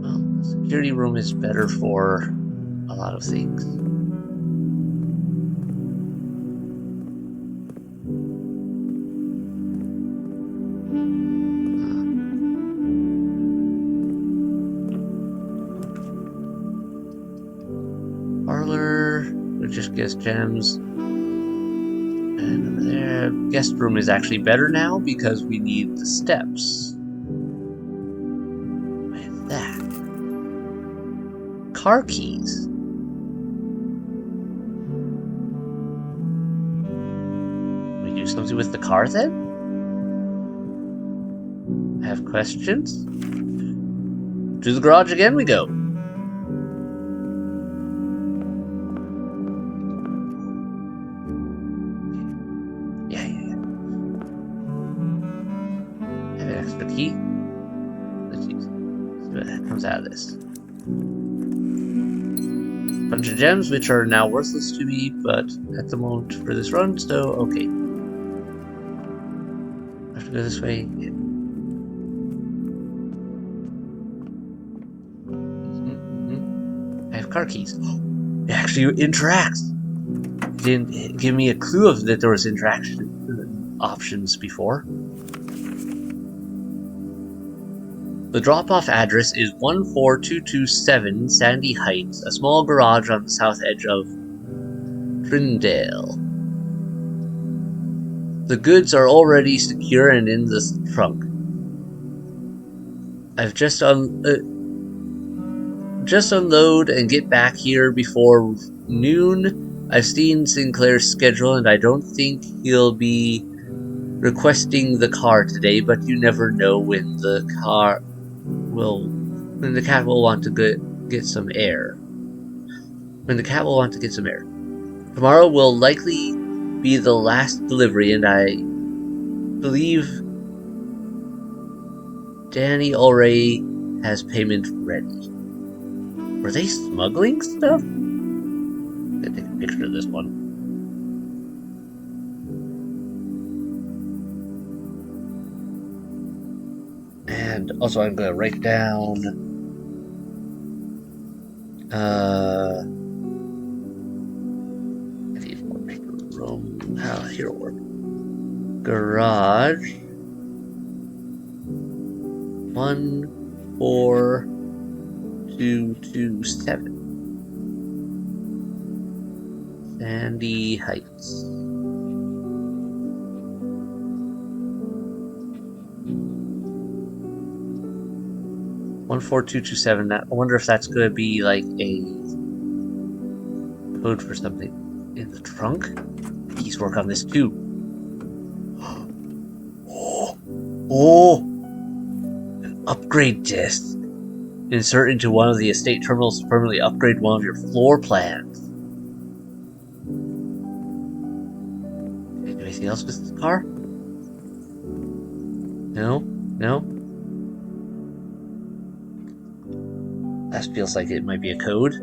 Well, the security room is better for a lot of things. just guess gems. And over there, guest room is actually better now because we need the steps. With that. Car keys. We do something with the car then? I have questions. To the garage again we go. Yeah. Have an extra key. Let's see what comes out of this. Bunch of gems which are now worthless to me, but at the moment for this run, so okay. I have to go this way. Yeah. I have car keys. It actually interacts. It didn't give me a clue of that there was interaction options before. The drop-off address is 14227 Sandy Heights, a small garage on the south edge of Trindale. The goods are already secure and in the trunk. I've just unload and get back here before noon. I've seen Sinclair's schedule and I don't think he'll be requesting the car today, but you never know when the cat will want to get some air. When the cat will want to get some air. Tomorrow will likely be the last delivery, and I believe Danny already has payment ready. Were they smuggling stuff? I'm gonna take a picture of this one. And also I'm gonna write down I need more paper room. Here will work. Garage 14227 Sandy Heights. One 4227. I wonder if that's going to be like a code for something in the trunk. Keys work on this too. Oh! An upgrade disc. Insert into one of the estate terminals to permanently upgrade one of your floor plans. Can I do anything else with this car? No? That feels like it might be a code.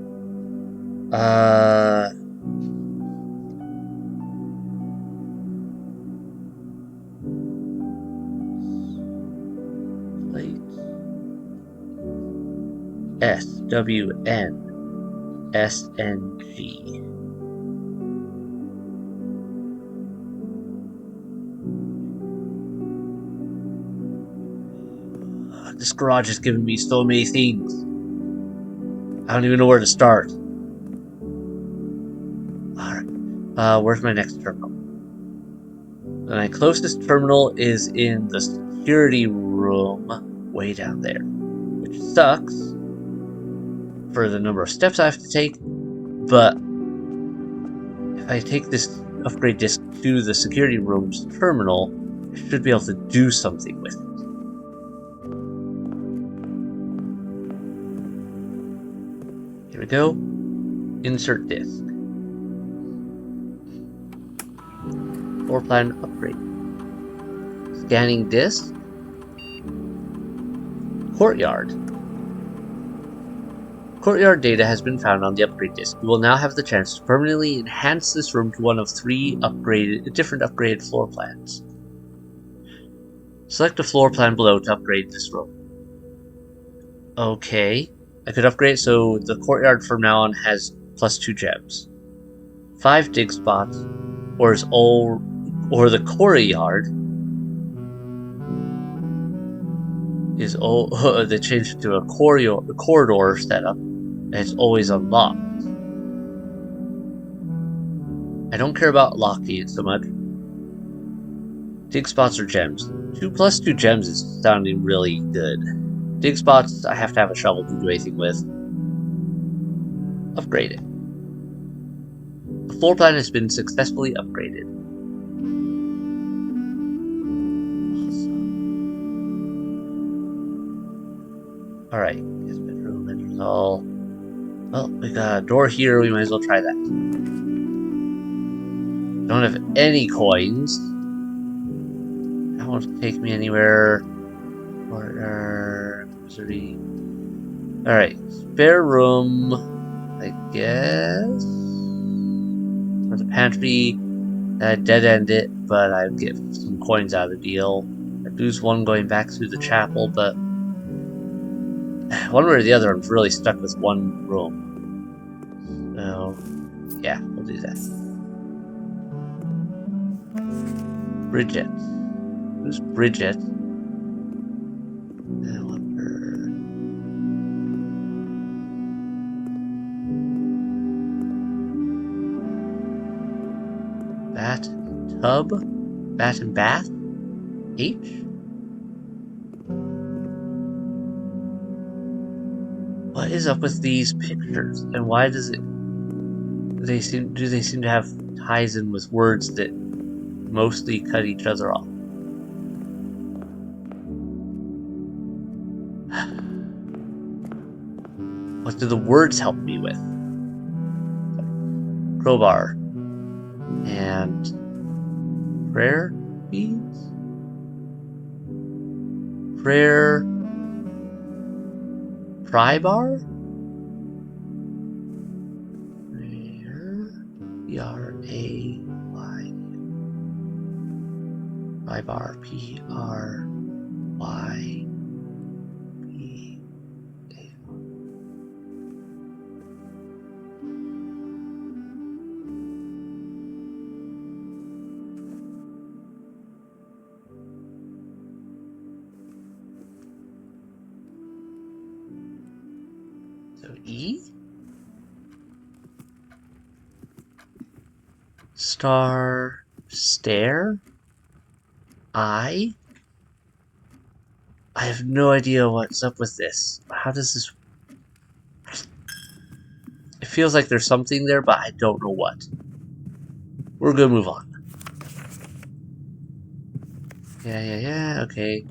Plate. SWN-SNG. This garage has given me so many things. I don't even know where to start. Alright. Where's my next terminal? My closest terminal is in the security room way down there. Which sucks for the number of steps I have to take. But if I take this upgrade disc to the security room's terminal, I should be able to do something with it. Here we go. Insert disc. Floor plan upgrade. Scanning disc. Courtyard. Courtyard data has been found on the upgrade disc. You will now have the chance to permanently enhance this room to one of 3 different upgraded floor plans. Select a floor plan below to upgrade this room. Okay. I could upgrade so the courtyard from now on has +2 gems. 5 dig spots, or the courtyard is they changed it to a corridor setup, and it's always unlocked. I don't care about locking so much. Dig spots or gems. 2 plus 2 gems is sounding really good. Dig spots, I have to have a shovel to do anything with. Upgrade it. The floor plan has been successfully upgraded. Awesome. Alright, guest bedroom, enters all. Well, we got a door here, we might as well try that. Don't have any coins. That won't take me anywhere. Order. Alright, spare room, I guess. For the pantry, dead end it, but I'd get some coins out of the deal. I'd lose one going back through the chapel, but one way or the other, I'm really stuck with one room. So, yeah, we'll do that. Bridget. Who's Bridget? I wonder. Bat tub? Bat and bath? H? What is up with these pictures? And why does it do they seem to have ties in with words that mostly cut each other off? What do the words help me with? Crowbar. And prayer beads? Prayer pry bar? Prayer P-R-A-Y. Pry bar P-R-Y. So E? Star, stare, I have no idea what's up with this. How does this... It feels like there's something there, but I don't know what. We're gonna move on. Yeah, okay.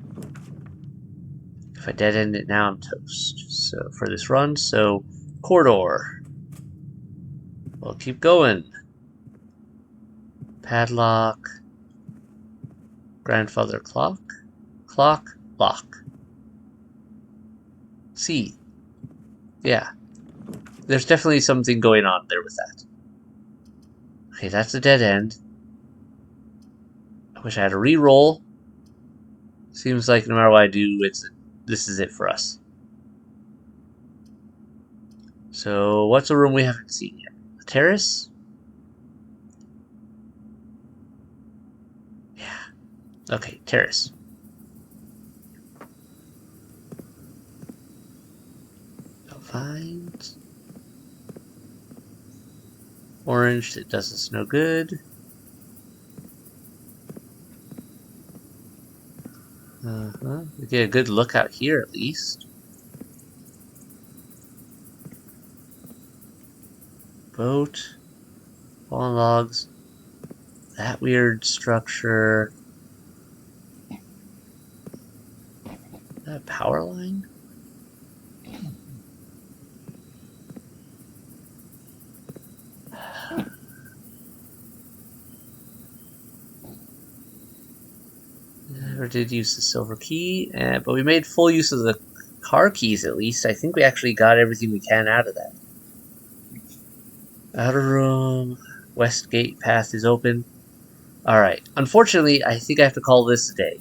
If I dead end it now, I'm toast. So, for this run, so, corridor. We'll keep going. Padlock. Grandfather clock. Clock, lock. C. Yeah. There's definitely something going on there with that. Okay, that's a dead end. I wish I had a reroll. Seems like no matter what I do, this is it for us. So, what's a room we haven't seen yet? The terrace? Yeah. Okay, terrace. Don't find. Orange, that does us no good. We get a good look out here at least. Boat. Fallen logs. That weird structure. Is that a power line? Never did use the silver key, but we made full use of the car keys at least. I think we actually got everything we can out of that. Outer room. West gate path is open. Alright. Unfortunately, I think I have to call this a day.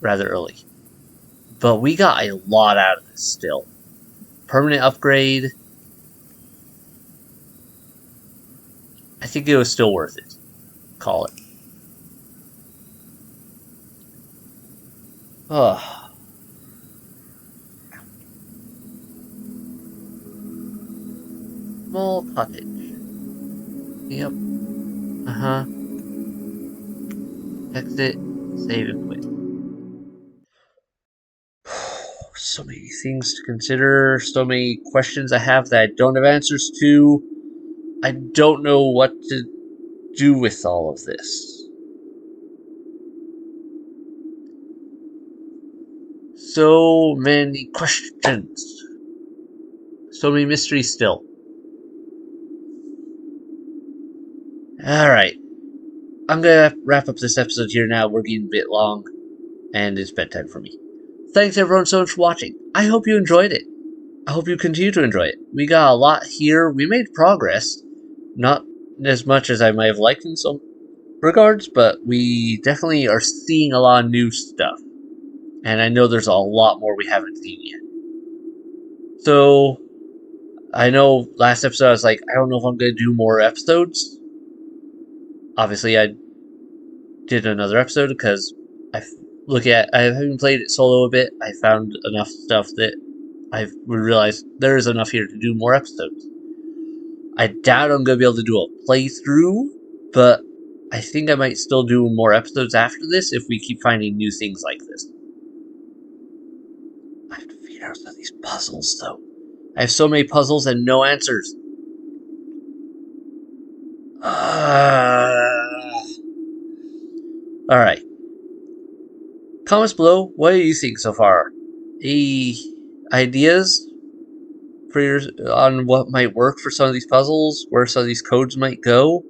Rather early. But we got a lot out of this still. Permanent upgrade. I think it was still worth it. Call it. Oh. Small cottage. Yep. Uh-huh. Exit, save and quit. So many things to consider, so many questions I have that I don't have answers to. I don't know what to do with all of this. So many questions. So many mysteries still. Alright. I'm gonna wrap up this episode here now. We're getting a bit long, and it's bedtime for me. Thanks everyone so much for watching. I hope you enjoyed it. I hope you continue to enjoy it. We got a lot here. We made progress. Not as much as I might have liked in some regards, but we definitely are seeing a lot of new stuff. And I know there's a lot more we haven't seen yet. So, I know last episode I was like, I don't know if I'm going to do more episodes. Obviously, I did another episode because I haven't played it solo a bit. I found enough stuff that I've realized there is enough here to do more episodes. I doubt I'm going to be able to do a playthrough, but I think I might still do more episodes after this if we keep finding new things like this. I have to figure out some of these puzzles, though. I have so many puzzles and no answers. Alright. Comments below, what do you think so far? Any ideas for your on what might work for some of these puzzles, where some of these codes might go?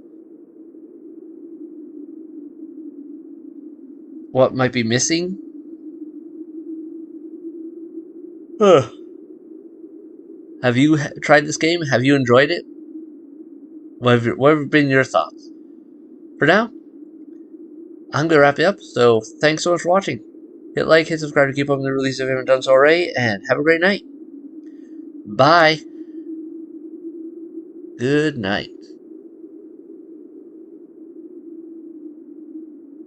What might be missing? Huh. Have you tried this game? Have you enjoyed it? What have been your thoughts? For now, I'm going to wrap it up, so thanks so much for watching. Hit like, hit subscribe to keep up with the release if you haven't done so already, and have a great night. Bye. Good night.